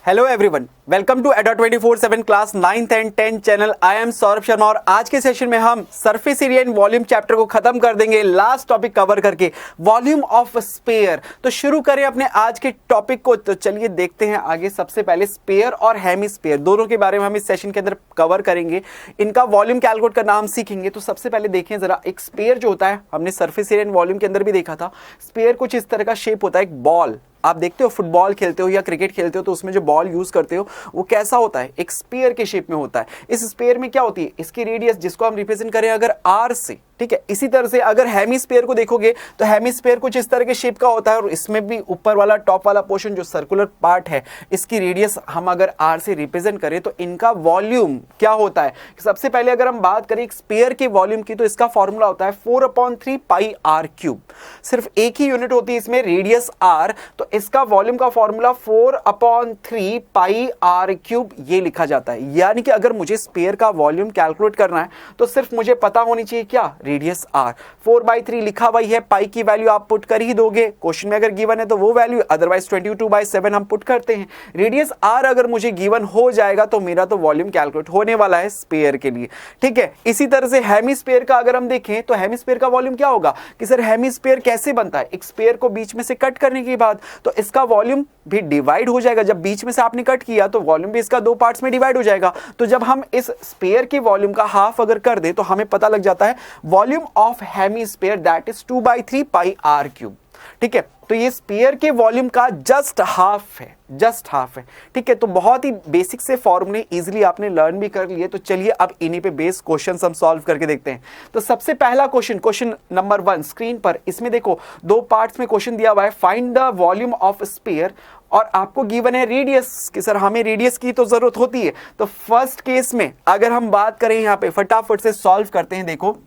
Hello everyone, welcome to एडा 24/7 class 9th and 10th channel. I am Saurabh Sharma और आज के सेशन में हम surface area in volume chapter को खत्म कर देंगे, लास्ट टॉपिक कवर करके वॉल्यूम ऑफ स्फीयर। तो शुरू करें अपने आज के टॉपिक को। तो चलिए देखते हैं आगे। सबसे पहले स्फीयर और हेमिस्फीयर दोनों के बारे में हम इस सेशन के अंदर कवर करेंगे, इनका वॉल्यूम कैलकुलेट करना हम सीखेंगे। तो सबसे पहले देखें जरा, एक स्फीयर जो होता है, हमने सरफेस एरिया इन वॉल्यूम के अंदर भी देखा था। स्फीयर कुछ इस तरह का शेप होता है, एक बॉल। आप देखते हो फुटबॉल खेलते हो या क्रिकेट खेलते हो तो उसमें जो बॉल यूज करते हो वो कैसा होता है, एक स्फीयर के शेप में होता है। इस स्फीयर में क्या होती है, इसकी रेडियस जिसको हम रिप्रेजेंट करें अगर आर से, ठीक है। इसी तरह से अगर हेमिस्फीयर को देखोगे तो हेमिस्फीयर कुछ इस तरह के शेप का होता है और इसमें भी ऊपर वाला टॉप वाला पोर्शन जो सर्कुलर पार्ट है, इसकी रेडियस हम अगर आर से रिप्रेजेंट करें तो इनका वॉल्यूम क्या होता है। सबसे पहले अगर हम बात करें एक स्फीयर के वॉल्यूम की तो इसका फॉर्मूला होता है 4/3 पाई आर क्यूब। सिर्फ एक ही यूनिट होती है इसमें, रेडियस आर, तो इसका वॉल्यूम का फॉर्मूला 4/3 पाई आर क्यूब ये लिखा जाता है। यानी कि अगर मुझे स्फीयर का वॉल्यूम कैलकुलेट करना है तो सिर्फ मुझे पता होनी चाहिए क्या, रेडियस आर। 4/3 लिखा हुआ है, पाई की वैल्यू आप पुट कर ही दोगे, क्वेश्चन में अगर गिवन है तो वो वैल्यू, अदरवाइज 22/7 हम पुट करते हैं। रेडियस आर अगर मुझे गिवन हो जाएगा तो मेरा तो वॉल्यूम कैलकुलेट होने वाला है स्फीयर के लिए, ठीक है। इसी तरह से हेमिस्फीयर का अगर हम देखें तो हेमिस्फीयर का वॉल्यूम क्या होगा कि सर हेमिस्फीयर कैसे बनता है, एक स्फीयर को बीच में से कट करने के बाद तो इसका वॉल्यूम भी डिवाइड हो जाएगा। जब बीच में से आपने कट किया तो वॉल्यूम भी इसका दो पार्ट्स में डिवाइड हो जाएगा। तो जब हम इस स्फीयर के वॉल्यूम का हाफ अगर कर दे तो हमें पता लग जाता है volume of hemisphere that is 2/3 pi r cube, ठीक है। तो ये स्फीयर के वॉल्यूम का जस्ट हाफ है, जस्ट हाफ है, ठीक है। तो बहुत ही बेसिक से फॉर्मूले इजीली आपने लर्न भी कर लिए। तो चलिए अब इन्हीं पे बेस क्वेश्चंस हम सॉल्व करके देखते हैं। तो सबसे पहला क्वेश्चन, क्वेश्चन नंबर 1 स्क्रीन पर, इसमें देखो दो पार्ट्स में क्वेश्चन दिया हुआ है, find the volume of sphere, और आपको गिवन है रेडियस कि सर हमें रेडियस की तो जरूरत होती है। तो फर्स्ट केस में अगर हम बात करें, यहां पे फटाफट से सॉल्व करते हैं। देखो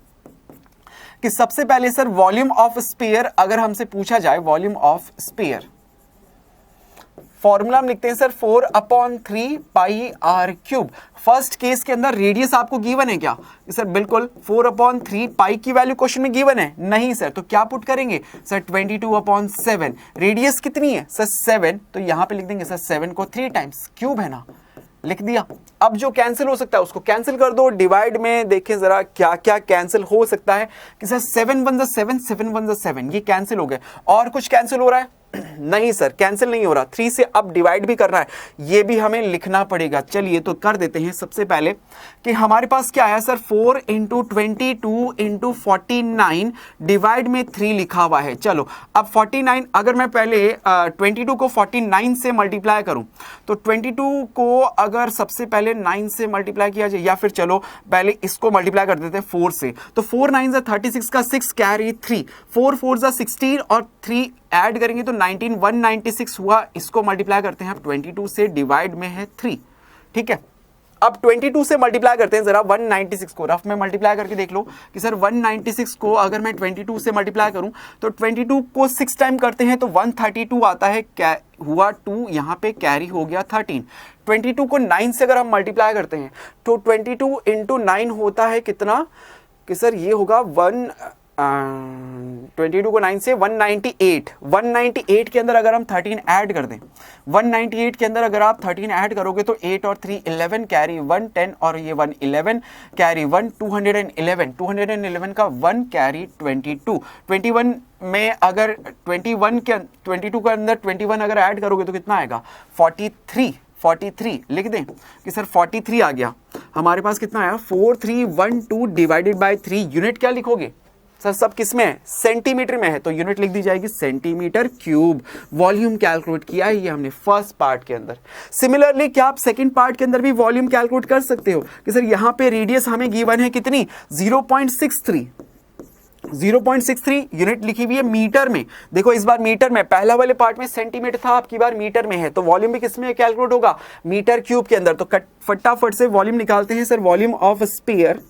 कि सबसे पहले सर वॉल्यूम ऑफ स्फीयर अगर हमसे पूछा जाए, वॉल्यूम ऑफ स्फीयर फॉर्मूला हम लिखते हैं sir 4/3 pi r cube. First case के अंदर रेडियस आपको गिवन है क्या सर, बिल्कुल 4/3 पाई की वैल्यू क्वेश्चन में गिवन है नहीं सर, तो क्या पुट करेंगे सर 22/7। रेडियस कितनी है सर 7, तो यहां पे लिख देंगे सर 7 को 3 टाइम्स, क्यूब है ना, लिख दिया। अब जो कैंसिल हो सकता है उसको कैंसिल कर दो। डिवाइड में देखें जरा क्या क्या कैंसिल हो सकता है कि सर 7 1 7, 7 1 7, ये कैंसिल हो गए। और कुछ कैंसिल हो रहा है नहीं सर, कैंसिल नहीं हो रहा। 3 से अब डिवाइड भी करना है, ये भी हमें लिखना पड़ेगा। चलिए तो कर देते हैं। सबसे पहले कि हमारे पास क्या है सर, 4 × 22 × 49 डिवाइड में 3 लिखा हुआ है। चलो अब 49, अगर मैं पहले 22 को 49 से मल्टीप्लाई करूं तो 22 को अगर सबसे पहले 9 से मल्टीप्लाई किया जाए, या फिर चलो पहले इसको मल्टीप्लाई कर देते हैं 4 से, तो 4 9 36 का 6 कैरी 3, 4 4 16 और 3 ऐड करेंगे तो 19, 196 हुआ। इसको मल्टीप्लाई करते हैं, अब 22 से डिवाइड में है 3, ठीक है। अब 22 से मल्टीप्लाई करते हैं जरा 196 को, रफ में मल्टीप्लाई करके देख लो कि सर 196 को अगर मैं 22 से मल्टीप्लाई करूं तो 22 को 6 टाइम करते हैं तो 132 आता है, हुआ 2, यहां पे कैरी हो गया 13। 22 को 9 से अगर हम मल्टीप्लाई करते हैं तो 22 × 9 होता है कितना कि सर ये होगा 22 को 9 से 198। 198 के अंदर अगर हम 13 ऐड कर दें, 198 के अंदर अगर आप 13 ऐड करोगे तो 8 और 3 11 कैरी 1 10 और ये 1 11 कैरी 1 211 का 1 कैरी 22। 21 में अगर 22 के अंदर 21 अगर ऐड करोगे तो कितना आएगा 43 लिख दें कि सर 43 आ गया। हमारे पास कितना आया 4312 डिवाइडेड बाय 3। यूनिट क्या लिखोगे सर, सब किस में है, सेंटीमीटर में है, तो यूनिट लिख दी जाएगी सेंटीमीटर क्यूब। वॉल्यूम कैलकुलेट किया है ये हमने फर्स्ट पार्ट के अंदर। सिमिलरली क्या आप सेकंड पार्ट के अंदर भी वॉल्यूम कैलकुलेट कर सकते हो कि सर यहां पे रेडियस हमें गिवन है कितनी 0.63 यूनिट लिखी हुई है मीटर में। देखो इस बार मीटर में, पहला वाले पार्ट में सेंटीमीटर था, आपकी बार मीटर में है, तो वॉल्यूम भी किसमें कैलकुलेट होगा, मीटर क्यूब के अंदर। तो फटाफट से वॉल्यूम निकालते हैं sir. Volume of sphere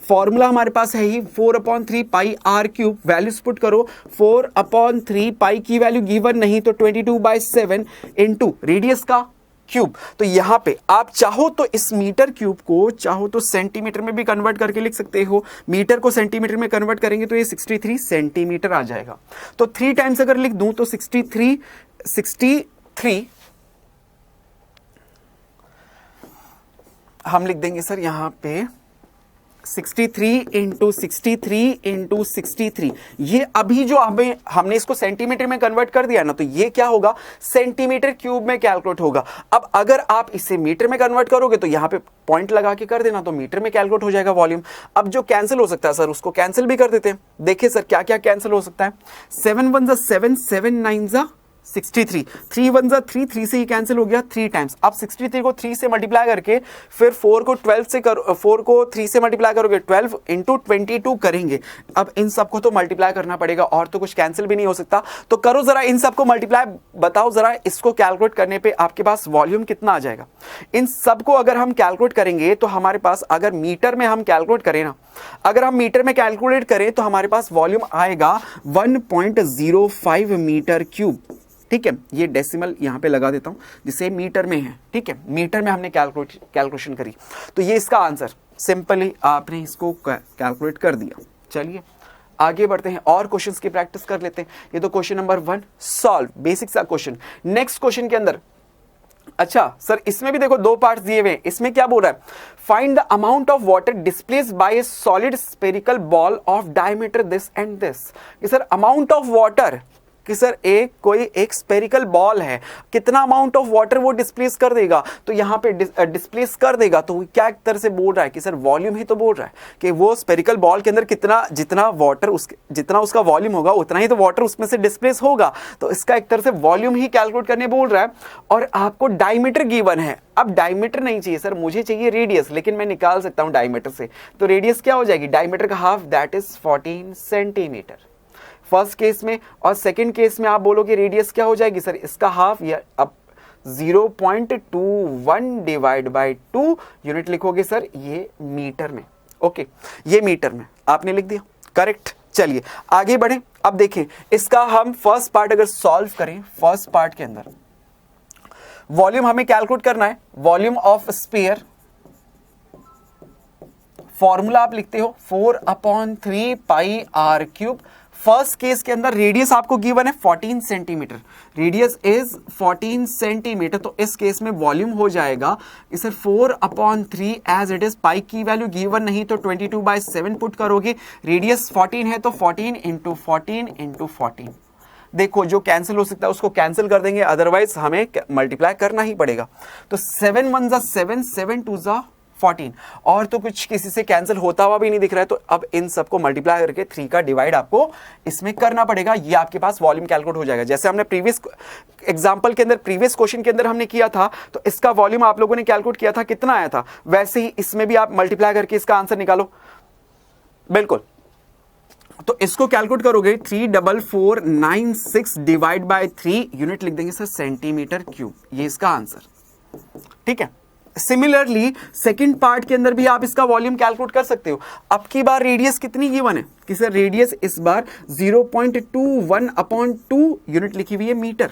formula हमारे पास है ही 4/3 pi r cube. Values put करो, 4/3 पाई की वैल्यू गिवन नहीं तो 22/7 इंटू रेडियस का क्यूब। तो यहां पे आप चाहो तो इस मीटर क्यूब को चाहो तो सेंटीमीटर में भी कन्वर्ट करके लिख सकते हो। मीटर को सेंटीमीटर में कन्वर्ट करेंगे तो ये 63 सेंटीमीटर आ जाएगा। तो 3 टाइम्स अगर लिख दूं तो 63 हम लिख देंगे सर यहाँ पे 63 इंटू 63 इंटू 63। ये अभी जो हमने इसको सेंटीमीटर में कन्वर्ट कर दिया ना, तो ये क्या होगा, सेंटीमीटर क्यूब में कैलकुलेट होगा। अब अगर आप इसे मीटर में कन्वर्ट करोगे तो यहाँ पे पॉइंट लगा के कर देना, तो मीटर में कैलकुलेट हो जाएगा वॉल्यूम। अब जो कैंसिल हो सकता है सर उसको कैंसिल भी कर देते हैं। देखिए सर क्या क्या कैंसिल हो सकता है। 7 1 जा 7, 7 9 जा 63, 3 1 जा 3, 3 से ही कैंसिल हो गया 3 टाइम्स। अब 63 को 3 से मल्टीप्लाई करके फिर 4 को 12 से 4 को 3 से मल्टीप्लाई करोगे, 12 इंटू 22 करेंगे। अब इन सबको तो मल्टीप्लाई करना पड़ेगा और तो कुछ कैंसिल भी नहीं हो सकता। तो करो जरा इन सबको मल्टीप्लाई, बताओ जरा इसको कैलकुलेट करने पे आपके पास वॉल्यूम कितना आ जाएगा। इन सबको अगर हम कैलकुलेट करेंगे तो हमारे पास, अगर मीटर में हम कैलकुलेट करें ना, अगर हम मीटर में कैलकुलेट करें तो हमारे पास वॉल्यूम आएगा 1.05 मीटर क्यूब। ठीक है, ये डेसिमल यहां पे लगा देता हूं जिसे मीटर में है। ठीक है, मीटर में हमने कैलकुलेशन करी, तो ये इसका आंसर, सिंपली आपने इसको कैलकुलेट कर दिया। चलिए आगे बढ़ते हैं और क्वेश्चंस की प्रैक्टिस कर लेते हैं। ये तो क्वेश्चन नंबर 1 सॉल्व, बेसिक सा क्वेश्चन। नेक्स्ट क्वेश्चन के अंदर, अच्छा सर इसमें भी देखो 2 पार्ट्स दिए हुए हैं। इसमें क्या बोल रहा है, find the amount of water displaced by A solid spherical ball of diameter this and this. कि सर अमाउंट ऑफ वाटर, कि सर कोई एक स्फेरिकल बॉल है, कितना अमाउंट ऑफ वाटर वो डिस्प्लेस कर देगा, तो यहाँ पे डिस्प्लेस कर देगा, तो क्या एक तरह से बोल रहा है कि सर वॉल्यूम ही तो बोल रहा है कि वो स्फेरिकल बॉल के अंदर कितना, जितना वाटर जितना उसका वॉल्यूम होगा उतना ही तो वाटर उसमें से डिस्प्लेस होगा। तो इसका एक तरह से वॉल्यूम ही कैलकुलेट करने बोल रहा है। और आपको डायमीटर गिवन है। अब डायमीटर नहीं चाहिए सर, मुझे चाहिए रेडियस, लेकिन मैं निकाल सकता हूं डायमीटर से। तो रेडियस क्या हो जाएगी, डायमीटर का half, that is 14 centimetre first case में। और सेकंड केस में आप बोलोगे रेडियस क्या हो जाएगी सर, इसका हाफ, या अब 0.21 डिवाइड बाय 2 यूनिट लिखोगे सर ये मीटर में। ओके, ये मीटर में आपने लिख दिया, करेक्ट। चलिए आगे बढ़ें। अब देखें इसका हम फर्स्ट पार्ट अगर सॉल्व करें, फर्स्ट पार्ट के अंदर वॉल्यूम हमें कैलकुलेट करना है। वॉल्यूम ऑफ स्फीयर, फॉर्मूला आप लिखते हो 4/3 pi r cube. First case के अंदर रेडियस आपको गिवन है 14 सेंटीमीटर, रेडियस इज 14 सेंटीमीटर। तो इस केस में वॉल्यूम हो जाएगा इसे 4/3 एज इट इज। पाई की वैल्यू गिवन नहीं तो 22/7 पुट करोगे। रेडियस 14 है तो 14 इंटू 14 इंटू 14। देखो जो कैंसिल हो सकता है उसको कैंसिल कर देंगे, अदरवाइज हमें मल्टीप्लाई करना ही पड़ेगा। तो 7 1 जा 7, 7 2 जा 14, और तो कुछ किसी से कैंसिल होता हुआ भी नहीं दिख रहा है। तो अब इन सबको मल्टीप्लाई करके 3 का डिवाइड आपको इसमें करना पड़ेगा। ये आपके पास वॉल्यूम कैलकुलेट हो जाएगा। जैसे हमने प्रीवियस एग्जांपल के अंदर, प्रीवियस क्वेश्चन के अंदर हमने किया था, तो इसका वॉल्यूम आप लोगों ने कैलकुलेट किया था, कितना आया था, वैसे ही इसमें भी आप मल्टीप्लाई करके इसका आंसर निकालो। बिल्कुल, तो इसको कैलकुलेट करोगे 34496 डिवाइड बाय 3 यूनिट लिख देंगे सर सेंटीमीटर क्यूब। ये इसका आंसर। ठीक है, सिमिलरली सेकंड पार्ट के अंदर भी आप इसका वॉल्यूम कैलकुलेट कर सकते हो। अब की बार रेडियस कितनी गिवन है कि सर रेडियस इस बार 0.21/2 यूनिट लिखी हुई है मीटर।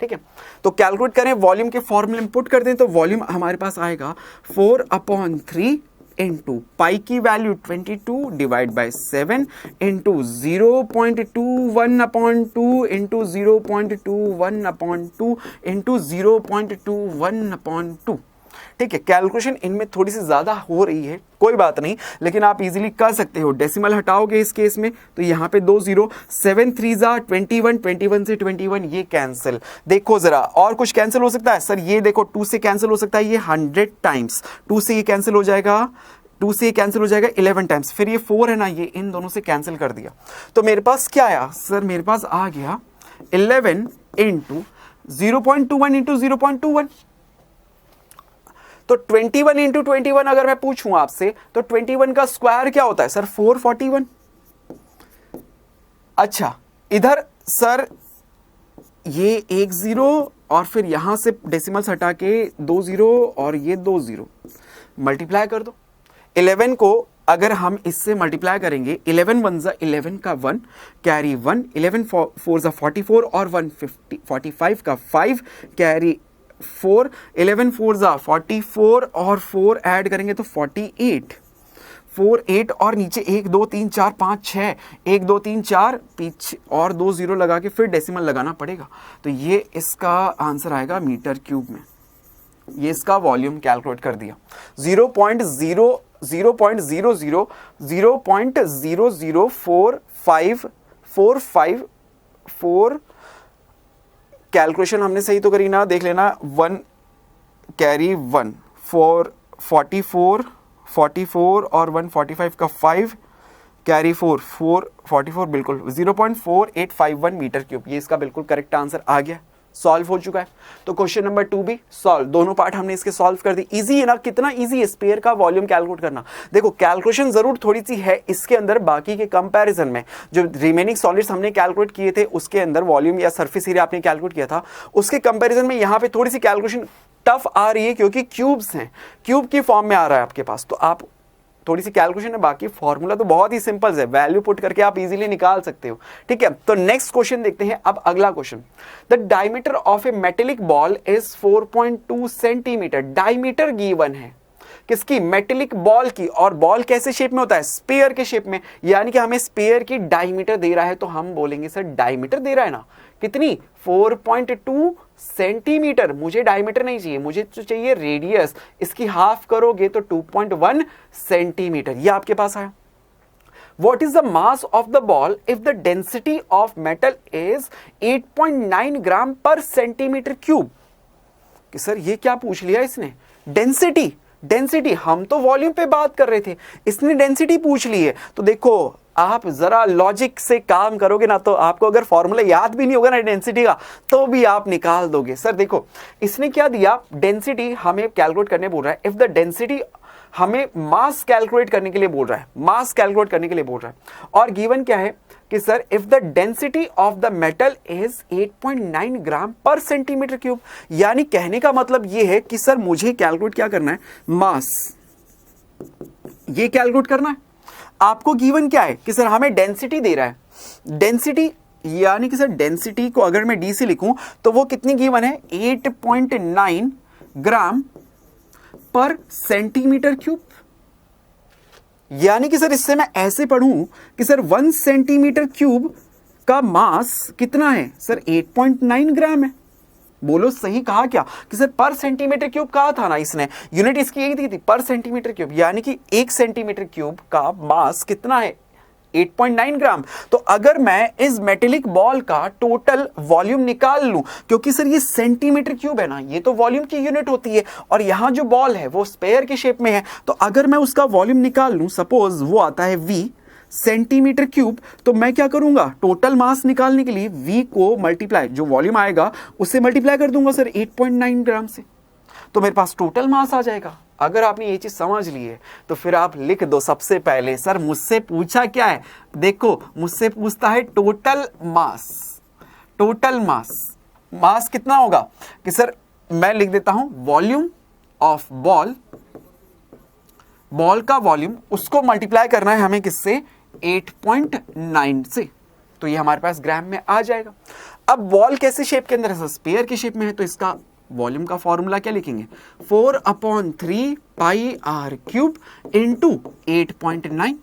ठीक है, तो कैलकुलेट करें, वॉल्यूम के फॉर्मूले में पुट कर दें तो वॉल्यूम हमारे पास आएगा 4/3 इंटू पाई की value 22 divide by 7 into 0.21/2 into 0.21/2 into 0.21/2। ठीक है, कैलकुलेशन इनमें थोड़ी सी ज्यादा हो रही है, कोई बात नहीं, लेकिन आप इजीली कर सकते हो। डेसिमल हटाओगे इस केस में तो यहाँ पे 2 0, 7 3 जा 21, 21 से 21 ये कैंसिल। देखो जरा और कुछ कैंसिल हो सकता है सर, ये देखो 2 से कैंसिल हो सकता है, ये 100 टाइम्स, 2 से ये कैंसिल हो जाएगा, 2 से ये कैंसिल हो जाएगा 11 टाइम्स, फिर ये 4 है ना, ये इन दोनों से कैंसिल कर दिया। तो मेरे पास क्या आया सर, मेरे पास आ गया 11 इंटू 0.21 इंटू 0.21। तो 21 इंटू 21 अगर मैं पूछूं आपसे तो 21 का स्क्वायर क्या होता है सर, 441। अच्छा इधर सर ये 1 0 और फिर यहां से डेसिमल्स हटा के 2 0 और ये 2 0 मल्टीप्लाई कर दो। 11 को अगर हम इससे मल्टीप्लाई करेंगे, 11 1 जा 11 का 1 कैरी 1, 11 4 जा 44 और 1 45 का 5 कैरी 4, 11 4 जा 44 और 4 ऐड करेंगे तो 48, 4 8 और नीचे 1 2 3 4 5 6, 1 2 3 4 पीछे और 2 0 लगा के फिर डेसिमल लगाना पड़ेगा। तो ये इसका आंसर आएगा मीटर क्यूब में। ये इसका वॉल्यूम कैलकुलेट कर दिया। 0.000004545 कैलकुलेशन हमने सही तो करी ना, देख लेना। 1 कैरी 1 44 और 145 का 5 कैरी 444 बिल्कुल 0.4851 मीटर क्यूब, ये इसका बिल्कुल करेक्ट आंसर आ गया, सॉल्व हो चुका है। तो क्वेश्चन नंबर 2 भी सॉल्व, दोनों पार्ट हमने इसके सॉल्व कर दी। इजी है ना, कितना इजी है स्फीयर का वॉल्यूम कैलकुलेट करना। देखो कैलकुलेशन जरूर थोड़ी सी है इसके अंदर, बाकी के कंपैरिजन में जो रिमेनिंग सॉलिड्स हमने कैलकुलेट किए थे उसके अंदर वॉल्यूम या सरफेस एरिया आपने कैलकुलेट किया था, उसके कंपैरिजन में यहाँ पे थोड़ी सी कैलकुलेशन टफ आ रही है क्योंकि क्यूब्स हैं, क्यूब की फॉर्म में आ रहा है आपके पास, तो आप थोड़ी सी कैलकुलेशन है। बाकी फॉर्मूला तो बहुत ही सिंपल है, वैल्यू पुट करके आप इजीली निकाल सकते हो। ठीक है, तो नेक्स्ट क्वेश्चन देखते हैं। अब अगला question, the diameter of A metallic ball is 4.2 centimetre. Diameter given है किसकी? मेटेलिक बॉल की। और बॉल कैसे शेप में होता है? स्फीयर के शेप में, यानी कि हमें स्फीयर की डायमीटर दे रहा है तो हम बोलेंगे सर डायमीटर दे रहा है ना, कितनी? 4.2 सेंटीमीटर। मुझे डायमीटर नहीं चाहिए, मुझे तो चाहिए रेडियस, इसकी हाफ करोगे तो 2.1 सेंटीमीटर, ये आपके पास आया। What is the mass of the ball if the density of metal is 8.9 ग्राम पर सेंटीमीटर क्यूब? कि सर ये क्या पूछ लिया इसने? डेंसिटी, डेंसिटी, हम तो वॉल्यूम पे बात कर रहे थे, इसने डेंसिटी पूछ ली है। तो देखो आप जरा लॉजिक से काम करोगे ना, तो आपको अगर फॉर्मूला याद भी नहीं होगा ना डेंसिटी का, तो भी आप निकाल दोगे। सर देखो इसने क्या दिया, डेंसिटी हमें कैलकुलेट करने बोल रहा है। इफ द डेंसिटी, हमें मास कैलकुलेट करने के लिए बोल रहा है, मास कैलकुलेट करने के लिए बोल रहा है। और गिवन क्या है कि sir if the density of the metal is 8.9 ग्राम पर सेंटीमीटर क्यूब, यानी कहने का मतलब ये है कि सर मुझे कैलकुलेट क्या करना है? मास, ये कैलकुलेट करना है। आपको गिवन क्या है कि सर हमें डेंसिटी दे रहा है, डेंसिटी, यानी कि सर डेंसिटी को अगर मैं डी से लिखूं तो वो कितनी गिवन है? 8.9 ग्राम पर सेंटीमीटर क्यूब। यानी कि सर इससे मैं ऐसे पढ़ूं कि सर 1 सेंटीमीटर क्यूब का मास कितना है? सर 8.9 ग्राम है। बोलो सही कहा क्या? कि सर पर सेंटीमीटर क्यूब कहा था ना, इसने यूनिट इसकी यही दी थी, पर सेंटीमीटर क्यूब, यानी कि 1 सेंटीमीटर क्यूब का मास कितना है? 8.9 ग्राम। तो अगर मैं इस मेटेलिक बॉल का टोटल वॉल्यूम निकाल लूं, क्योंकि सर ये सेंटीमीटर क्यूब है ना, ये तो वॉल्यूम की यूनिट होती है, और यहां जो बॉल है वो स्फीयर के शेप में है, तो अगर मैं उसका वॉल्यूम निकाल लूं, सपोज वो आता है V सेंटीमीटर क्यूब, तो मैं क्या करूंगा? टोटल मास निकालने के लिए V को मल्टीप्लाई, जो वॉल्यूम आएगा उससे मल्टीप्लाई कर दूंगा सर 8.9 ग्राम से, तो मेरे पास टोटल मास आ जाएगा। अगर आपने ये चीज समझ ली है तो फिर आप लिख दो सबसे पहले, सर मुझसे पूछा क्या है? देखो मुझसे पूछता है टोटल मास, टोटल मास, मास कितना होगा? कि सर मैं लिख देता हूं वॉल्यूम ऑफ बॉल, बॉल का वॉल्यूम, उसको मल्टीप्लाई करना है हमें किससे? 8.9 से, तो ये हमारे पास ग्राम में आ जाएगा। अब बॉल कैसे शेप के अंदर है? स्फीयर की शेप में है, तो इसका वॉल्यूम का फॉर्मूला क्या लिखेंगे? 4/3 pi r cube into 8.9।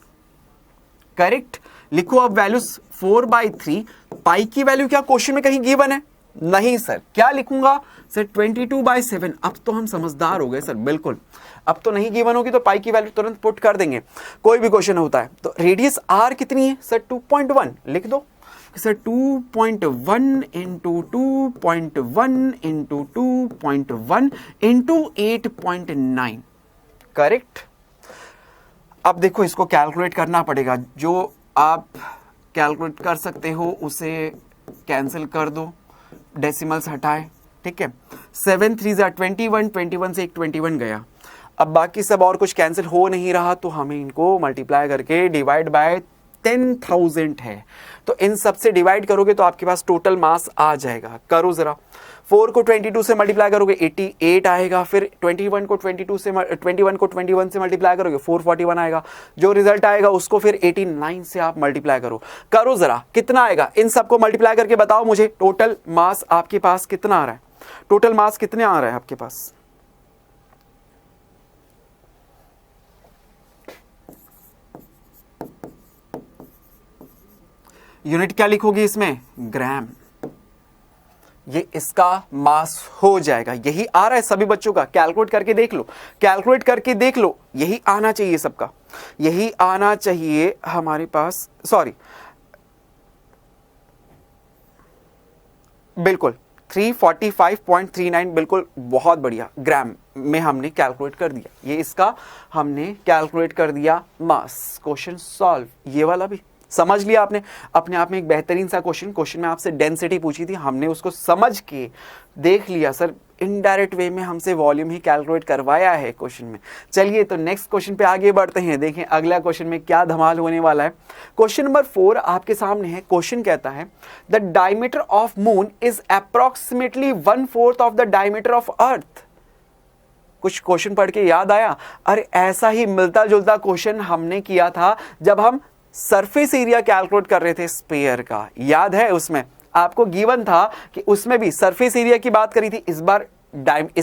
Correct, लिखो अब वैल्यूज। 4/3 पाई की वैल्यू क्या क्वेश्चन में कहीं गिवन है? नहीं सर, क्या लिखूंगा सर? 22/7। अब तो हम समझदार हो गए सर, बिल्कुल। अब तो नहीं गिवन होगी तो पाई की वैल्यू तुरंत पुट कर देंगे, कोई भी क्वेश्चन होता है। तो रेडियस आर कितनी है सर? 2.1 लिख दो sir. 2.1 into 2.1 into 2.1 into 8.9। Correct. अब देखो इसको कैलकुलेट करना पड़ेगा, जो आप कैलकुलेट कर सकते हो उसे कैंसिल कर दो, डेसिमल्स हटाए, ठीक है। 7 3 21, 21 से एक 21 गया। अब बाकी सब और कुछ कैंसिल हो नहीं रहा, तो हमें इनको मल्टीप्लाई करके डिवाइड बाय 10,000 है, तो इन सब से डिवाइड करोगे तो आपके पास टोटल मास आ जाएगा। करो जरा, 4 को 22 से मल्टीप्लाई करोगे 88 आएगा, फिर 21 को 21 से मल्टीप्लाई करोगे 441 आएगा, जो रिजल्ट आएगा उसको फिर 89 से आप मल्टीप्लाई करो जरा, कितना आएगा? इन सबको मल्टीप्लाई करके बताओ मुझे टोटल मास आपके पास कितना आ रहा है? टोटल मास कितने आ रहा है आपके पास? यूनिट क्या लिखोगे इसमें? ग्राम। ये इसका मास हो जाएगा। यही आ रहा है सभी बच्चों का, कैलकुलेट करके देख लो, कैलकुलेट करके देख लो, यही आना चाहिए सबका, यही आना चाहिए हमारे पास। सॉरी, बिल्कुल 345.39, बिल्कुल बहुत बढ़िया, ग्राम में हमने कैलकुलेट कर दिया, ये इसका हमने कैलकुलेट कर दिया मास। क्वेश्चन सॉल्व, ये वाला भी समझ लिया आपने, अपने आप में एक बेहतरीन सा क्वेश्चन में आपसे डेंसिटी पूछी थी, हमने उसको समझ के देख लिया, सर इनडायरेक्ट वे में हमसे वॉल्यूम ही कैलकुलेट करवाया है क्वेश्चन में। चलिए तो नेक्स्ट क्वेश्चन पे आगे बढ़ते हैं, देखें अगला क्वेश्चन में क्या धमाल होने वाला है। क्वेश्चन नंबर 4 आपके सामने है। क्वेश्चन कहता है the diameter of moon is approximately 1/4 of the diameter of earth. कुछ क्वेश्चन पढ़ के याद आया, अरे ऐसा ही मिलता जुलता क्वेश्चन हमने किया था जब हम सरफेस एरिया कैलकुलेट कर रहे थे स्फीयर का, याद है? उसमें आपको गिवन था कि उसमें भी सरफेस एरिया की बात करी थी, इस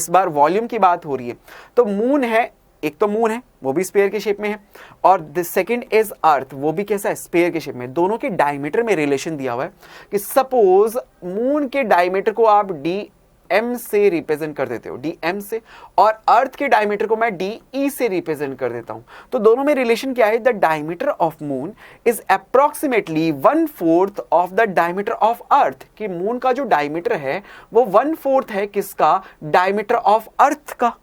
बार वॉल्यूम की बात हो रही है। तो मून है, एक तो मून है वो भी स्फीयर के शेप में है, और द सेकंड इज अर्थ, वो भी कैसा है? स्फीयर के शेप में। दोनों के डायमीटर में रिलेशन दिया हुआ है कि सपोज मून के डायमीटर को आप DM से रिप्रेजेंट कर देते हो, DM से, और अर्थ के डायमीटर को मैं DE से रिप्रेजेंट कर देता हूं। तो दोनों में रिलेशन क्या है? The diameter of moon is approximately 1/4 of the diameter of earth, कि मून का जो डायमीटर है वो 1/4 है किसका? डायमीटर ऑफ अर्थ का।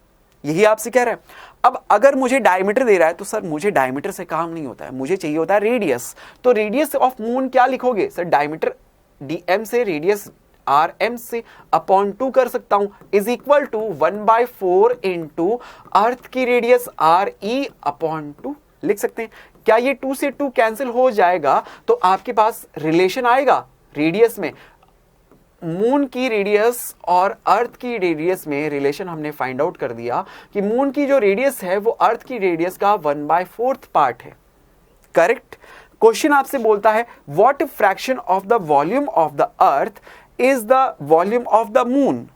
यही आपसे कह रहा है। अब अगर मुझे डायमीटर दे रहा है तो सर मुझे डायमीटर से काम नहीं होता है, मुझे चाहिए होता है रेडियस। तो रेडियस ऑफ मून क्या लिखोगे सर? डायमीटर DM से रेडियस RM से अपॉन 2 कर सकता हूं, इज इक्वल टू 1/4 इंटू अर्थ की रेडियस RE अपॉन 2 लिख सकते हैं। क्या ये 2 से 2 कैंसिल हो जाएगा तो आपके पास रिलेशन आएगा रेडियस में। मून की रेडियस और अर्थ की रेडियस में रिलेशन हमने फाइंड आउट कर दिया कि मून की जो रेडियस है वो अर्थ की रेडियस का 1/4 पार्ट है। करेक्ट। क्वेश्चन आपसे बोलता है what fraction of the volume of the earth is the volume of the moon,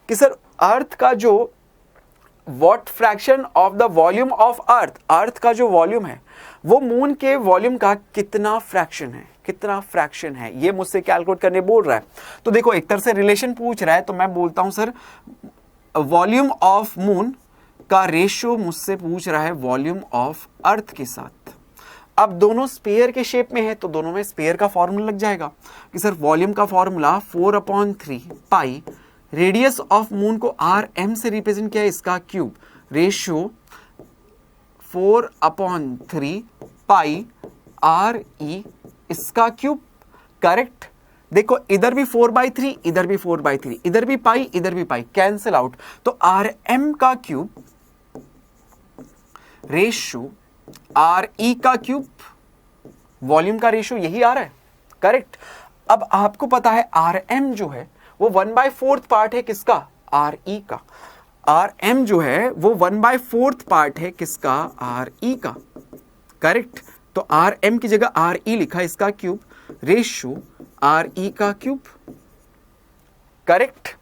कि सर अर्थ का जो what fraction of the volume of earth, earth का जो वॉल्यूम है वो मून के वॉल्यूम का कितना फ्रैक्शन है, कितना फ्रैक्शन है, ये मुझसे कैलकुलेट करने बोल रहा है। तो देखो एक तरह से रिलेशन पूछ रहा है, तो मैं बोलता हूं सर वॉल्यूम ऑफ मून का रेशियो मुझसे पूछ रहा है वॉल्यूम ऑफ अर्थ के साथ। अब दोनों स्फीयर के शेप में है तो दोनों में स्फीयर का फॉर्मूला लग जाएगा कि सर वॉल्यूम का formula 4/3 pi, radius of moon को RM से रिप्रेजेंट किया है इसका क्यूब, रेशियो 4/3 पाई RE इसका क्यूब। करेक्ट। देखो इधर भी 4/3, इधर भी 4/3, इधर भी पाई, इधर भी पाई, कैंसिल आउट, तो RM का क्यूब रेशियो RE का क्यूब, वॉल्यूम का रेशियो यही आ रहा है। करेक्ट। अब आपको पता है RM जो है वो 1/4 पार्ट है किसका? RE का। RM जो है वो 1/4 पार्ट है किसका? RE का। करेक्ट। तो RM की जगह RE लिखा, इसका क्यूब, रेशियो RE का क्यूब। करेक्ट।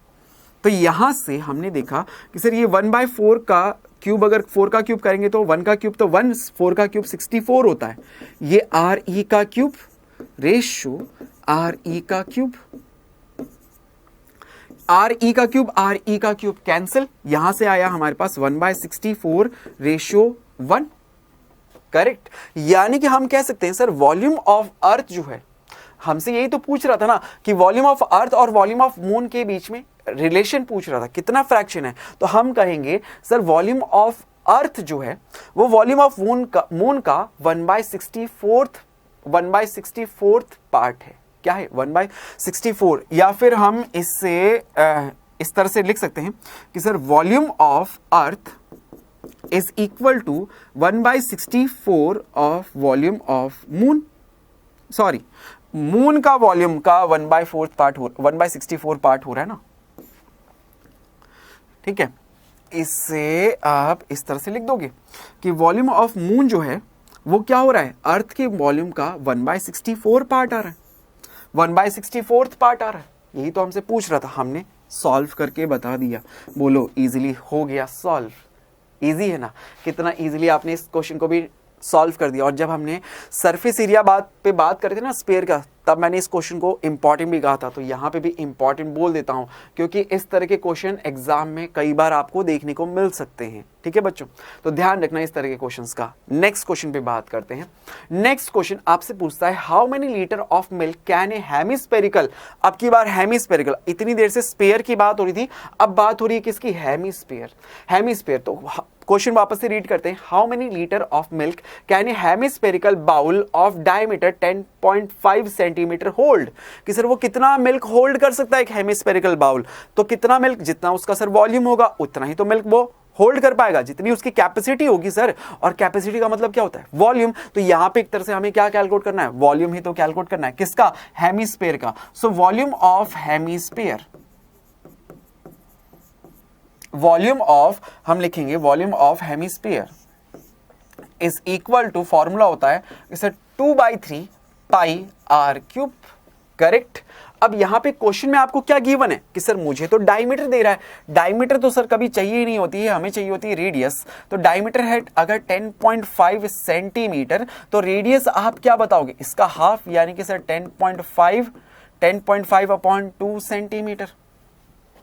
तो यहां से हमने देखा कि सर ये 1/4 का क्यूब, अगर 4 का क्यूब करेंगे तो 1 का क्यूब, तो 1 4 का क्यूब 64 होता है। ये RE का क्यूब रेशियो RE का क्यूब, RE का क्यूब, RE का क्यूब कैंसिल, यहां से आया हमारे पास 1/64 रेशियो 1। करेक्ट। यानी कि हम कह सकते हैं सर वॉल्यूम ऑफ अर्थ जो है, हमसे यही तो पूछ रहा था ना कि वॉल्यूम ऑफ अर्थ और वॉल्यूम ऑफ मून के बीच में रिलेशन पूछ रहा था, कितना फ्रैक्शन है। तो हम कहेंगे सर वॉल्यूम ऑफ अर्थ जो है वो वॉल्यूम ऑफ मून का 1/64 पार्ट है। क्या है? 1/64। या फिर हम इससे इस तरह से लिख सकते हैं कि sir volume of earth is equal to 1/64 of volume of moon. Sorry, moon का वॉल्यूम का 1/4 पार्ट 1/64 पार्ट हो रहा है ना। ठीक है, इससे आप इस तरह से लिख दोगे कि वॉल्यूम ऑफ मून जो है वो क्या हो रहा है? अर्थ के वॉल्यूम का 1/64 पार्ट आ रहा है, 1/64 पार्ट आ रहा है। यही तो हमसे पूछ रहा था, हमने सॉल्व करके बता दिया। बोलो इजीली हो गया सॉल्व। इजी है ना? कितना इजीली आपने इस क्वेश्चन को भी सॉल्व कर दिया। और जब हमने सरफेस एरिया बात करते थे ना स्फीयर का, तब मैंने इस क्वेश्चन को इंपॉर्टेंट भी कहा था, तो यहाँ पे भी इंपॉर्टेंट बोल देता हूँ क्योंकि इस तरह के क्वेश्चन एग्जाम में कई बार आपको देखने को मिल सकते हैं। ठीक है बच्चों, तो ध्यान रखना इस तरह के क्वेश्चंस का। नेक्स्ट क्वेश्चन पे बात करते हैं। नेक्स्ट क्वेश्चन आपसे पूछता है how many litre of milk can a hemispherical, अब की बार हेमिस्फेरिकल, इतनी देर से स्फीयर की बात हो रही थी, अब बात हो रही है किसकी, हेमिस्फीयर। हेमिस्फीयर, तो क्वेश्चन वापस से रीड करते हैं। How many litre of milk can a hemispherical bowl of diameter 10.5 centimetre hold, कि सर वो कितना मिल्क होल्ड कर सकता है एक हेमिस्फेरिकल बाउल, तो कितना मिल्क, जितना उसका सर वॉल्यूम होगा उतना ही तो मिल्क वो होल्ड कर पाएगा, जितनी उसकी कैपेसिटी होगी सर। और कैपेसिटी का मतलब क्या होता है, वॉल्यूम। तो यहां पे एक तरह से हमें क्या कैलकुलेट करना है, वॉल्यूम ही तो कैलकुलेट करना है, किसका, हेमिस्फीयर का। So volume of hemisphere, volume of, हम लिखेंगे volume of hemisphere is equal to, formula होता है इसे 2/3 पाई आर क्यूब। करेक्ट। अब यहां पे क्वेश्चन में आपको क्या गिवन है कि सर मुझे तो डायमीटर दे रहा है, डायमीटर तो सर कभी चाहिए ही नहीं होती है, हमें चाहिए होती है रेडियस। तो डायमीटर है अगर 10.5 सेंटीमीटर, तो रेडियस आप क्या बताओगे, इसका हाफ, यानी कि सर 10.5 अपॉन 2 सेंटीमीटर।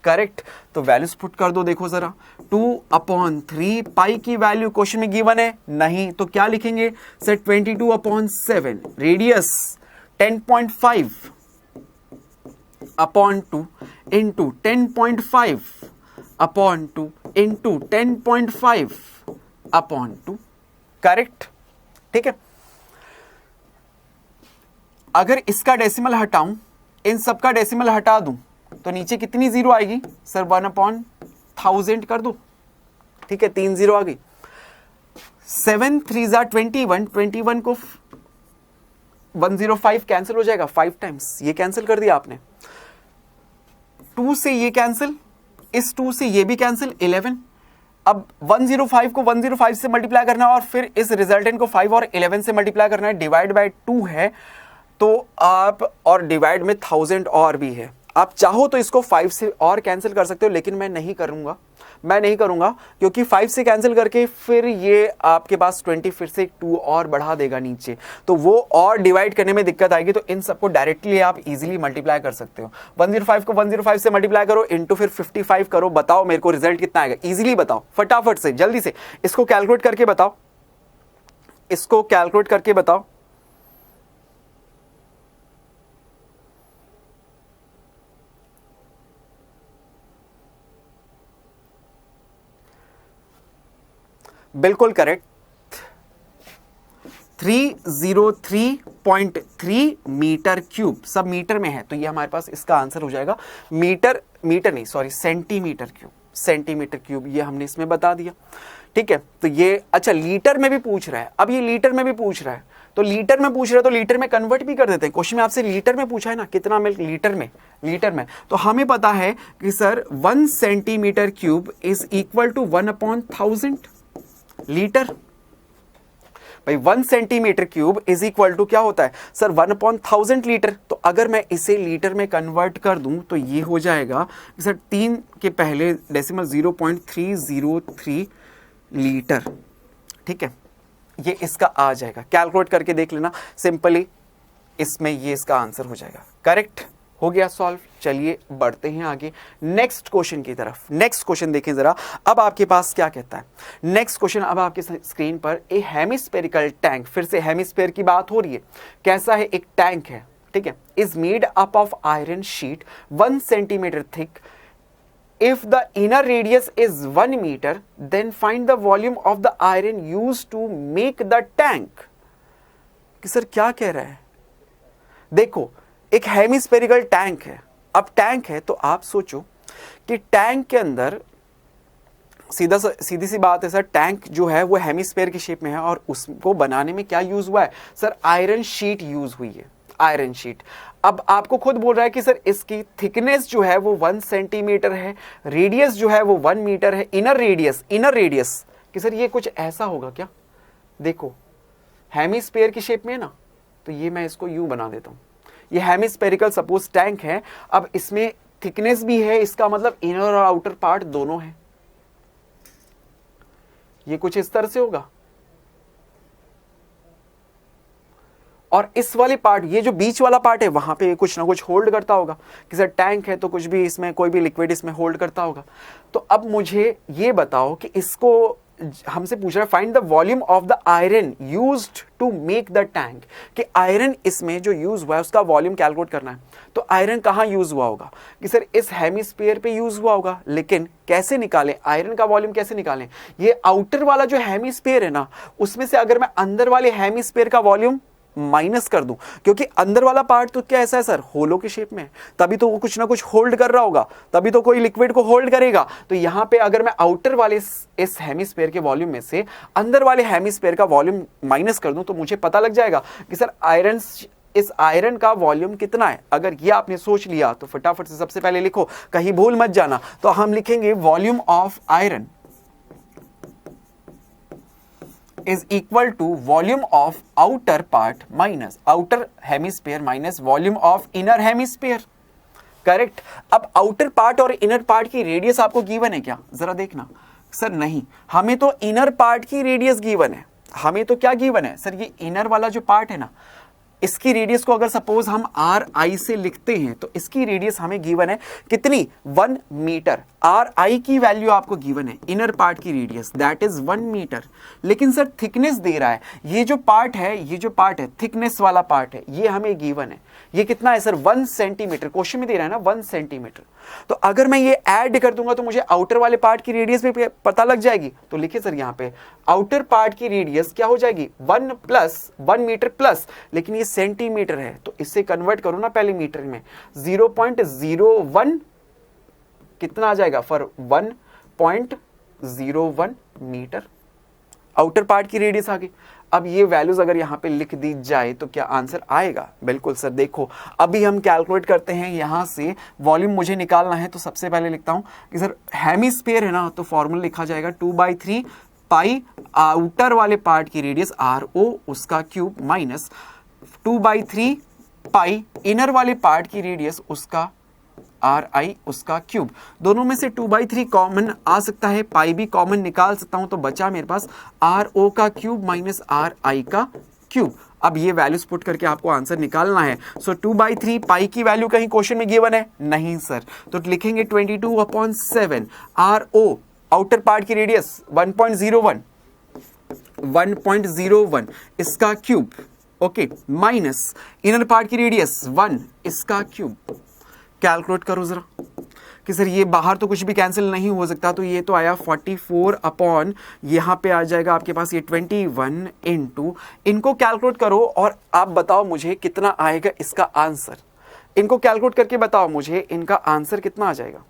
करेक्ट। तो वैल्यूज पुट कर दो, देखो जरा, 2/3 पाई की वैल्यू क्वेश्चन में गिवन है नहीं, तो क्या लिखेंगे sir 22/7, radius 10.5 upon 2 into 10.5 upon 2 into 10.5 upon 2। Correct. ठीक है। अगर इसका डेसिमल हटाऊं, इन सबका डेसिमल हटा दूं, तो नीचे कितनी जीरो आएगी सर, 1/1000 कर दो। ठीक है, 3 जीरो आ गई। 7 3 21, 21 को 105 कैंसिल हो जाएगा 5 टाइम्स, ये कैंसिल कर दिया आपने। 2 से ये कैंसिल, इस 2 से ये भी कैंसिल, 11। अब 105 को 105 से मल्टीप्लाई करना है और फिर इस रिजल्टेंट को 5 और 11 से मल्टीप्लाई करना है, डिवाइड बाय 2 है तो आप, और डिवाइड में 1000 और भी है। आप चाहो तो इसको 5 से और कैंसिल कर सकते हो, लेकिन मैं नहीं करूंगा क्योंकि 5 से कैंसिल करके फिर ये आपके पास 20 फिर से 2 और बढ़ा देगा नीचे, तो वो और डिवाइड करने में दिक्कत आएगी। तो इन सबको डायरेक्टली आप इजीली मल्टीप्लाई कर सकते हो। 105 को 105 से मल्टीप्लाई करो, इंटू फिर 55 करो, बताओ मेरे को रिजल्ट कितना आएगा, इजीली बताओ, फटाफट से, जल्दी से इसको कैलकुलेट करके बताओ, इसको कैलकुलेट करके बताओ। बिल्कुल करेक्ट, 303.3 मीटर क्यूब, सब मीटर में है, तो ये हमारे पास इसका आंसर हो जाएगा मीटर नहीं सॉरी सेंटीमीटर क्यूब, ये हमने इसमें बता दिया। ठीक है, तो ये अच्छा लीटर में भी पूछ रहा है, अब ये लीटर में भी पूछ रहा है, तो लीटर में पूछ रहा है तो लीटर में कन्वर्ट भी कर देते हैं। क्वेश्चन में आपसे लीटर में पूछा है ना, कितना मिल्क लीटर में, तो हमें पता है कि sir 1 centimetre cube is equal to 1/1000 litre. भाई 1 centimetre cube is equal to क्या होता है सर, 1/1000 लीटर। तो अगर मैं इसे लीटर में कन्वर्ट कर दूं तो ये हो जाएगा सर 3 के पहले डेसिमल 0.303 लीटर। ठीक है, ये इसका आ जाएगा, कैलकुलेट करके देख लेना सिंपली, इसमें ये इसका आंसर हो जाएगा। करेक्ट, हो गया सॉल्व। चलिए बढ़ते हैं आगे नेक्स्ट क्वेश्चन की तरफ। नेक्स्ट क्वेश्चन देखें जरा, अब आपके पास क्या कहता है। नेक्स्ट क्वेश्चन अब आपके स्क्रीन पर, ए हेमिस्फेरिकल टैंक, फिर से हेमिस्फेयर की बात हो रही है, कैसा है, एक टैंक है, ठीक है, is made up of iron sheet 1 centimetre thick, if the inner radius is 1 meter, then find the volume of the iron used to make the tank। कि सर क्या कह रहा है, देखो एक हेमिस्फेरिकल टैंक है, अब टैंक है तो आप सोचो कि टैंक के अंदर सीधी सी बात है सर, टैंक जो है वो हेमिस्फेयर की शेप में है और उसको बनाने में क्या यूज हुआ है सर, आयरन शीट यूज हुई है, आयरन शीट। अब आपको खुद बोल रहा है कि सर इसकी थिकनेस जो है वो 1 सेंटीमीटर है, रेडियस जो है वो 1 मीटर है, इनर रेडियस कि सर ये कुछ ऐसा होगा क्या, देखो हेमिस्फेयर की शेप में है ना, तो ये मैं इसको यूं बना देता हूं, ये हेमिस्फेरिकल सपोज टैंक है, अब इसमें थिकनेस भी है, इसका मतलब इनर और आउटर पार्ट दोनों है, ये कुछ इस तरह से होगा। और इस वाले पार्ट, ये जो बीच वाला पार्ट है, वहां पे कुछ ना कुछ होल्ड करता होगा कि सर टैंक है तो कुछ भी इसमें, कोई भी लिक्विड इसमें होल्ड करता होगा। तो अब मुझे ये बताओ कि इसको हमसे पूछ रहा है find the volume of the iron used to make the tank, कि आयरन इसमें जो यूज हुआ है उसका वॉल्यूम कैलकुलेट करना है। तो आयरन कहाँ यूज हुआ होगा, कि सर इस हेमिस्फीयर पे यूज हुआ होगा, लेकिन कैसे निकालें आयरन का वॉल्यूम, कैसे निकालें? ये आउटर वाला जो हेमिस्फीयर है ना, उसमें से अगर मैं अंदर वाले हेमिस्फीयर का वॉल्यूम माइनस कर दूं, क्योंकि अंदर वाला पार्ट तो क्या ऐसा है सर, होलो के शेप में, तभी तो वो कुछ ना कुछ होल्ड कर रहा होगा, तभी तो कोई लिक्विड को होल्ड करेगा। तो यहां पे अगर मैं आउटर वाले इस हेमिस्फीयर के वॉल्यूम में से अंदर वाले हेमिस्फीयर का वॉल्यूम माइनस कर दूं, तो मुझे पता लग जाएगा कि सर इस आयरन का वॉल्यूम कितना है। अगर ये आपने सोच लिया तो फटाफट से सबसे पहले लिखो, कहीं भूल मत जाना। तो हम लिखेंगे volume of iron is equal to volume of outer part minus outer hemisphere minus volume of inner hemisphere, correct. अब आउटर पार्ट और इनर पार्ट की रेडियस आपको गिवन है क्या, जरा देखना। सर नहीं, हमें तो इनर पार्ट की रेडियस गिवन है। हमें तो क्या गिवन है सर, ये इनर वाला जो पार्ट है ना, इसकी रेडियस को अगर सपोज हम आर आई से लिखते हैं तो इसकी रेडियस हमें गिवन है कितनी, 1 मीटर। आर आई की वैल्यू आपको गिवन है, इनर पार्ट की रेडियस दैट इज 1 मीटर। लेकिन सर थिकनेस दे रहा है, ये जो पार्ट है थिकनेस वाला पार्ट है, ये हमें गिवन है। ये कितना है सर, 1 सेंटीमीटर। क्वेश्चन में दे रहा है ना 1 सेंटीमीटर। तो अगर मैं ये ऐड कर दूंगा तो मुझे आउटर वाले पार्ट की रेडियस भी पता लग जाएगी। तो लिखिए सर यहाँ पे आउटर पार्ट की रेडियस क्या हो जाएगी, 1 प्लस 1 मीटर प्लस, लेकिन ये सेंटीमीटर है तो इससे कन्वर्ट करो ना पहले मीटर में, 0.01 कितना आ जाएगा फॉर 1.01 मीटर। आउटर पार्ट की रेडियस आ गई। अब ये वैल्यूज अगर यहां पे लिख दी जाए तो क्या आंसर आएगा? बिल्कुल सर। देखो अभी हम कैलकुलेट करते हैं, यहां से वॉल्यूम मुझे निकालना है तो सबसे पहले लिखता हूं कि सर हेमिस्फीयर है ना, तो फॉर्मूला लिखा जाएगा 2/3 पाई आउटर वाले पार्ट की रेडियस RO उसका क्यूब माइनस 2/3 पाई इनर वाले पार्ट की रेडियस उसका RI उसका क्यूब। दोनों में से 2/3 कॉमन आ सकता है, पाई भी कॉमन निकाल सकता हूं, तो बचा मेरे पास RO का क्यूब माइनस RI का क्यूब। अब ये वैल्यूज पुट करके आपको आंसर निकालना है। सो 2/3 पाई की वैल्यू कहीं क्वेश्चन में गिवन है? नहीं सर। तो लिखेंगे 22/7 RO आउटर पार्ट की रेडियस 1.01 इसका cube, okay, minus inner part की रेडियस 1 इसका क्यूब। कैलकुलेट करो जरा कि सर ये बाहर तो कुछ भी कैंसिल नहीं हो सकता, तो ये तो आया 44 अपॉन यहां पे आ जाएगा आपके पास ये 21 इंटू, इनको कैलकुलेट करो और आप बताओ मुझे कितना आएगा इसका आंसर। इनको कैलकुलेट करके बताओ मुझे इनका आंसर कितना आ जाएगा।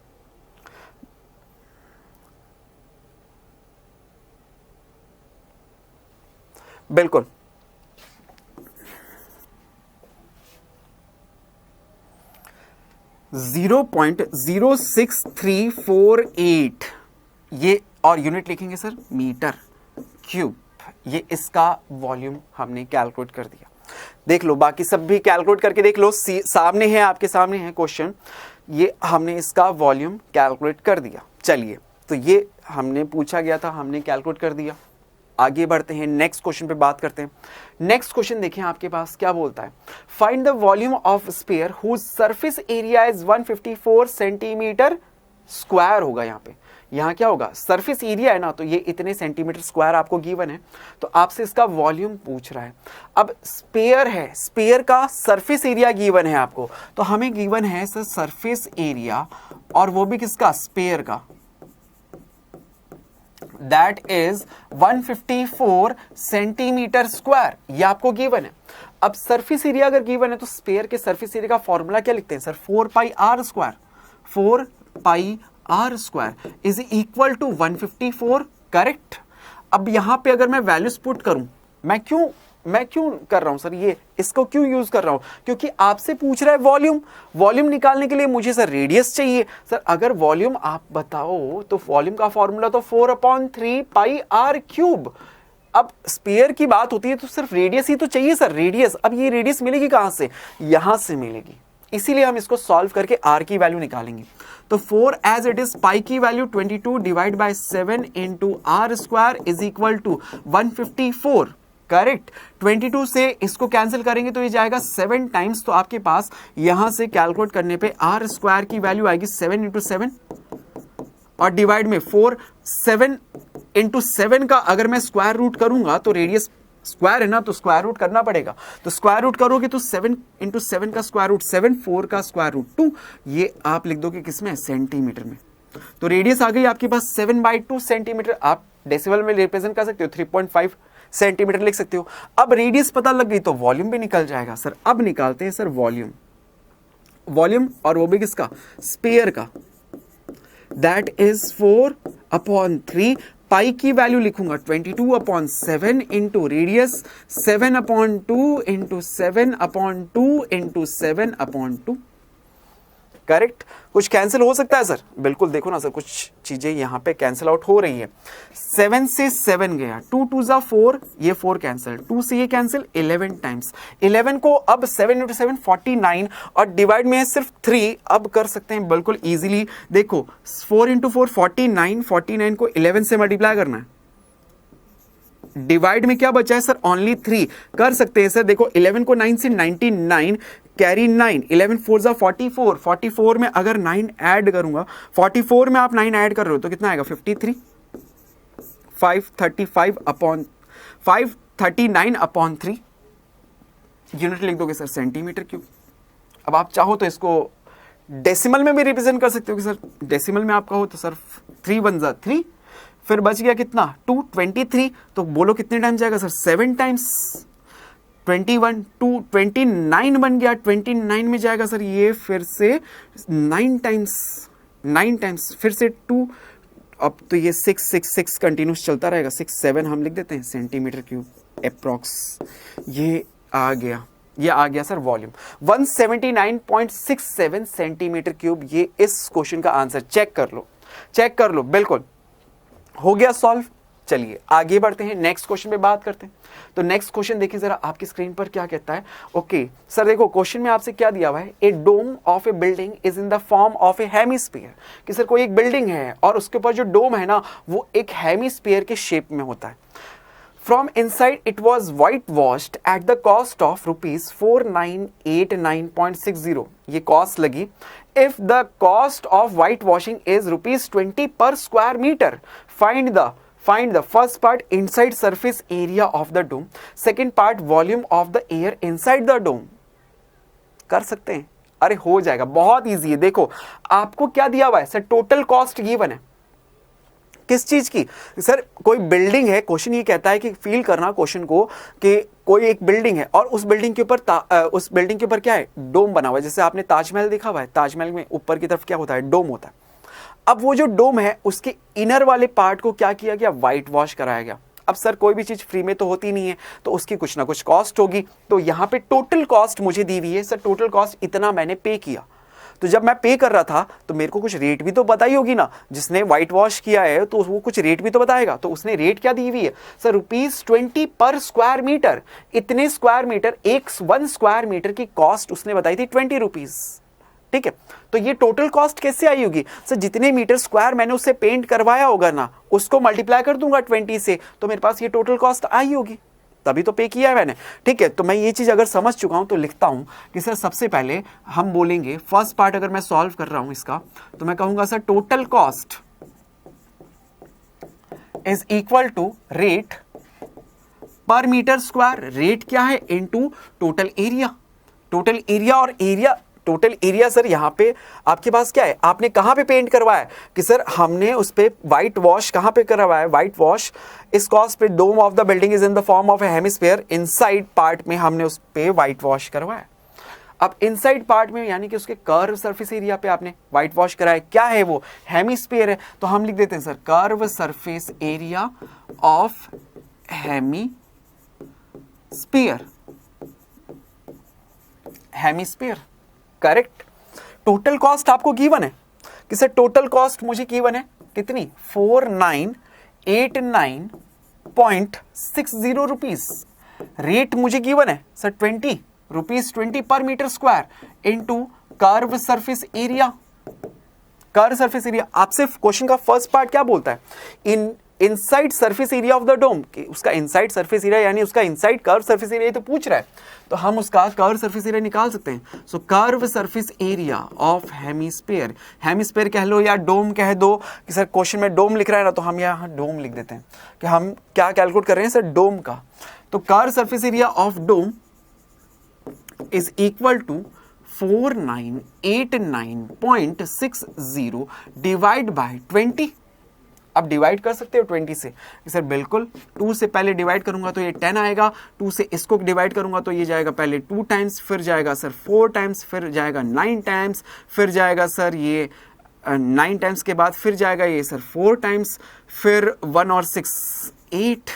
बिल्कुल 0.06348 ये, और यूनिट लिखेंगे सर मीटर क्यूब। ये इसका वॉल्यूम हमने कैलकुलेट कर दिया। देख लो बाकी सब भी कैलकुलेट करके देख लो, सामने है, आपके सामने है क्वेश्चन। ये हमने इसका वॉल्यूम कैलकुलेट कर दिया। चलिए तो ये हमने पूछा गया था, हमने कैलकुलेट कर दिया। आगे बढ़ते हैं, नेक्स्ट क्वेश्चन पे बात करते हैं। नेक्स्ट क्वेश्चन देखें आपके पास क्या बोलता है, find the volume of sphere whose surface area is 154 centimetre square होगा। यहाँ पे यहाँ क्या होगा, सरफेस एरिया है ना, तो ये इतने सेंटीमीटर स्क्वायर आपको गिवन है, तो आपसे इसका वॉल्यूम पूछ रहा है। अब स्फीयर है, स्फीयर का सरफेस एरिया गिवन है आपको, तो हमें गिवन है सर सरफेस एरिया, और वो भी किसका, स्फीयर का, दैट इज 154 सेंटीमीटर स्क्वायर। ये आपको गिवन है। अब सरफेस एरिया अगर गिवन है तो स्फीयर के सरफेस एरिया का फॉर्मूला क्या लिखते हैं sir, 4πr²। 4πr² is equal to 154, correct. अब यहां पे अगर मैं वैल्यूज पुट करूं, मैं क्यों कर रहा हूं सर, ये इसको क्यों यूज कर रहा हूं, क्योंकि आपसे पूछ रहा है वॉल्यूम। वॉल्यूम निकालने के लिए मुझे सर रेडियस चाहिए। सर अगर वॉल्यूम आप बताओ तो वॉल्यूम का फॉर्मूला तो 4/3 पाई r³। अब स्फीयर की बात होती है तो सिर्फ रेडियस ही तो चाहिए सर, रेडियस। अब ये रेडियस मिलेगी कहां से, यहां से मिलेगी, इसीलिए हम इसको सॉल्व करके r की वैल्यू निकालेंगे। तो 4 एज इट इज, पाई की value 22 divide by 7 into r² is equal to 154 correct. 22 से इसको कैंसिल करेंगे तो ये जाएगा 7 टाइम्स, तो आपके पास यहां से कैलकुलेट करने पे आर स्क्वायर की वैल्यू आएगी 7 इंटू 7 और डिवाइड में 4। 7 इंटू 7 का अगर मैं स्क्वायर रूट करूंगा तो रेडियस स्क्वायर है ना, तो स्क्वायर रूट करना पड़ेगा, तो स्क्वायर रूट करोगे तो 7 इंटू 7 का स्क्वायर रूट 7, 4 का स्क्वायर रूट 2, ये आप लिख दोगे किसमें, सेंटीमीटर में। तो रेडियस आ गई आपके पास 7/2 सेंटीमीटर। आप डेसिमल में रिप्रेजेंट कर सकते हो, 3.5 सेंटीमीटर लिख सकते हो। अब रेडियस पता लग गई तो वॉल्यूम भी निकल जाएगा सर। अब निकालते हैं सर वॉल्यूम, वॉल्यूम और वो भी किसका, स्फीयर का। दैट इज 4/3, पाई की वैल्यू लिखूंगा 22/7 into radius 7/2 into 7/2 into 7/2। Correct. कुछ कैंसिल हो सकता है सर, बिल्कुल देखो ना सर, कुछ चीजें यहां पे कैंसिल आउट हो रही है। 7 से 7 गया, 2 2 जा 4, ये 4 कैंसिल, 2 से ये कैंसिल, 11 टाइम्स। 11 को अब 7 इंटू 7 49 और डिवाइड में है सिर्फ 3। अब कर सकते हैं बिल्कुल इजीली, देखो 4 इंटू 4 49, 49 को 11 से मल्टीप्लाई करना है, डिवाइड में क्या बचा है सर, ओनली 3। कर सकते हैं सर, देखो 11 को 9 से 99, कैरी 9, 11 4 जा 44, 44 में अगर 9 ऐड करूंगा, 44 में आप 9 ऐड कर रहे हो तो कितना आएगा, 53, 539/3 यूनिट लिख दोगे सर, सेंटीमीटर क्यूब। अब आप चाहो तो इसको डेसिमल में भी रिप्रेजेंट कर सकते हो कि सर डेसिमल में आप कहो तो सर 3 1 जा 3, फिर बच गया कितना 2, 23, तो बोलो कितने टाइम जाएगा सर, 7 टाइम्स। 21 2 29 बन गया, 29 में जाएगा सर ये फिर से 9 टाइम्स, फिर से 2, अब तो ये 6 कंटिन्यूस चलता रहेगा, 6 7 हम लिख देते हैं सेंटीमीटर क्यूब अप्रॉक्स। ये आ गया सर वॉल्यूम 179.67 सेंटीमीटर क्यूब। ये इस क्वेश्चन का आंसर चेक कर लो, बिल्कुल हो गया सॉल्व। चलिए आगे बढ़ते हैं, नेक्स्ट क्वेश्चन पे बात करते हैं। तो नेक्स्ट क्वेश्चन देखिए जरा आपकी स्क्रीन पर क्या कहता है। ओके सर, देखो क्वेश्चन में आपसे क्या दिया हुआ है, a dome of a building is in the form of a hemisphere. कि सर कोई एक बिल्डिंग है और उसके ऊपर जो डोम है ना वो एक हेमिस्फीयर के शेप में होता है। From inside it was white washed at the cost of ₹4989.60। ये कॉस्ट लगी। If the cost of white washing is ₹20 per square metre, find the first part inside surface area of the dome, second part volume of the air inside the dome। कर सकते हैं, अरे हो जाएगा, बहुत easy है। देखो आपको क्या दिया हुआ है सर, टोटल कॉस्ट गिवन है। किस चीज की सर, कोई बिल्डिंग है। क्वेश्चन ये कहता है कि फील करना क्वेश्चन को कि कोई एक बिल्डिंग है और उस बिल्डिंग के ऊपर क्या है, डोम बना हुआ है। जैसे आपने ताजमहल देखा हुआ है, ताजमहल में ऊपर की तरफ क्या होता है, डोम होता है। अब वो जो डोम है उसके इनर वाले पार्ट को क्या किया गया, व्हाइट वॉश कराया गया। अब सर कोई भी चीज फ्री में तो होती नहीं है, तो उसकी कुछ ना कुछ कॉस्ट होगी। तो यहाँ पे टोटल कॉस्ट मुझे दी हुई है सर, टोटल कॉस्ट इतना मैंने पे किया। तो जब मैं पे कर रहा था तो मेरे को कुछ रेट भी तो बताई होगी ना, जिसने व्हाइट वॉश किया है तो वो कुछ रेट भी तो बताएगा। तो उसने रेट क्या दी हुई है सर, ₹20 पर स्क्वायर मीटर। इतने स्क्वायर मीटर, 1 स्क्वायर मीटर की कॉस्ट उसने बताई थी ₹20। ठीक है, तो ये टोटल कॉस्ट कैसे आई होगी सर, जितने मीटर स्क्वायर मैंने उससे पेंट करवाया होगा ना उसको मल्टीप्लाई कर दूंगा 20 से, तो मेरे पास ये टोटल कॉस्ट आई होगी, तभी तो पे किया है मैंने। ठीक है, तो मैं ये चीज अगर समझ चुका हूं तो लिखता हूं कि सर सबसे पहले हम बोलेंगे फर्स्ट पार्ट, अगर मैं सॉल्व कर रहा हूं इसका तो मैं कहूंगा sir total cost is equal to rate per metre square. Rate क्या है, into total area. Total area sir यहाँ पे आपके पास क्या है, आपने कहाँ पे पेंट करवाया है कि सर हमने उस पे व्हाइट वॉश कहाँ पे करवाया है, व्हाइट वॉश इस कॉस्ट पे dome of the building is in the form of a hemisphere. Inside part में हमने उस पे व्हाइट वॉश करवाया। अब इनसाइड पार्ट में यानी कि उसके कर्व सरफेस एरिया पे आपने व्हाइट वॉश कराया, क्या है वो, हेमिस्फीयर है। तो हम लिख देते हैं sir curve surface area of hemisphere. Correct. Total cost आपको गिवन है कि सर टोटल कॉस्ट मुझे गिवन है कितनी, 4989.60 रुपीज। रेट मुझे गिवन है sir ₹20 per metre square into curve surface area. आपसे क्वेश्चन का फर्स्ट पार्ट क्या बोलता है, in inside surface area of the dome, उसका इनसाइड सरफेस एरिया यानी उसका इनसाइड कर्व सरफेस एरिया तो पूछ रहा है, तो हम उसका कर्व सरफेस एरिया निकाल सकते हैं। So curve surface area of hemisphere, hemisphere कह लो या डोम कह दो, कि सर क्वेश्चन में डोम लिख रहा है ना, तो हम यहाँ डोम लिख देते हैं कि हम क्या कैलकुलेट कर रहे हैं सर, डोम का। तो curve surface area of dome is equal to 4989.60 divide by 20। अब डिवाइड कर सकते हो 20 से, सर बिल्कुल। 2 से पहले डिवाइड करूंगा तो ये 10 आएगा, 2 से इसको डिवाइड करूंगा तो ये जाएगा पहले 2 टाइम्स, फिर जाएगा सर 4 टाइम्स, फिर जाएगा 9 टाइम्स, फिर जाएगा सर ये 9 टाइम्स के बाद फिर जाएगा ये सर 4 टाइम्स, फिर 1 और 6 8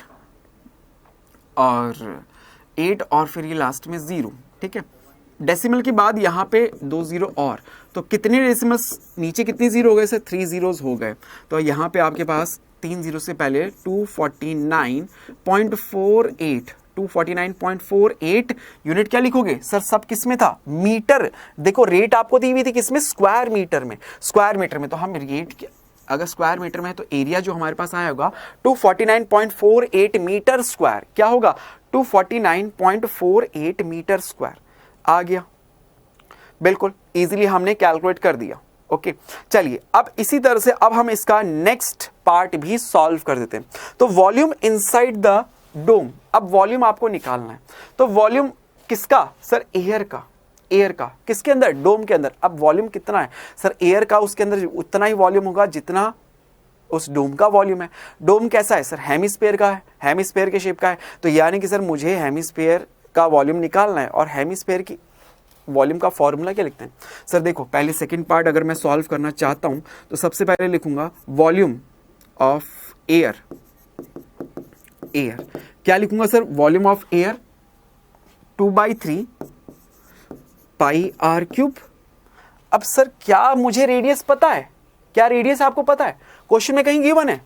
और फिर ये लास्ट में 0। ठीक है, डेसिमल के बाद यहाँ पे 2 0 और, तो कितने डेसिमल्स नीचे, कितने जीरो हो गए सर, 3 जीरोस हो गए। तो यहाँ पे आपके पास 3 जीरो से पहले 249.48 यूनिट क्या लिखोगे सर, सब किस में था, मीटर। देखो रेट आपको दी हुई थी किसमें, स्क्वायर मीटर में, स्क्वायर मीटर में। तो हम रेट अगर स्क्वायर मीटर में है तो एरिया जो हमारे पास आया होगा 249.48 मीटर स्क्वायर, क्या होगा 249.48 मीटर स्क्वायर आ गया। बिल्कुल इजीली हमने कैलकुलेट कर दिया। ओके, चलिए अब इसी तरह से अब हम इसका नेक्स्ट पार्ट भी सॉल्व कर देते हैं। तो वॉल्यूम इनसाइड द डोम, अब वॉल्यूम आपको निकालना है। तो वॉल्यूम किसका सर, एयर का, एयर का किसके अंदर, डोम के अंदर। अब वॉल्यूम कितना है सर, एयर का उसके अंदर उतना ही वॉल्यूम होगा जितना उस डोम का वॉल्यूम है। डोम कैसा है सर, हेमिस्फीयर का है, हेमिस्फीयर के शेप का है। तो यानी कि सर मुझे हेमिस्फीयर का वॉल्यूम निकालना है, और हेमिस्फीयर की वॉल्यूम का फॉर्मूला क्या लिखते हैं सर, देखो पहले सेकंड पार्ट अगर मैं सॉल्व करना चाहता हूं तो सबसे पहले लिखूंगा वॉल्यूम ऑफ एयर, एयर क्या लिखूंगा sir, volume of air 2/3 pi r cube. अब सर क्या मुझे रेडियस पता है, क्या रेडियस आपको पता है, क्वेश्चन में कहीं गिवन है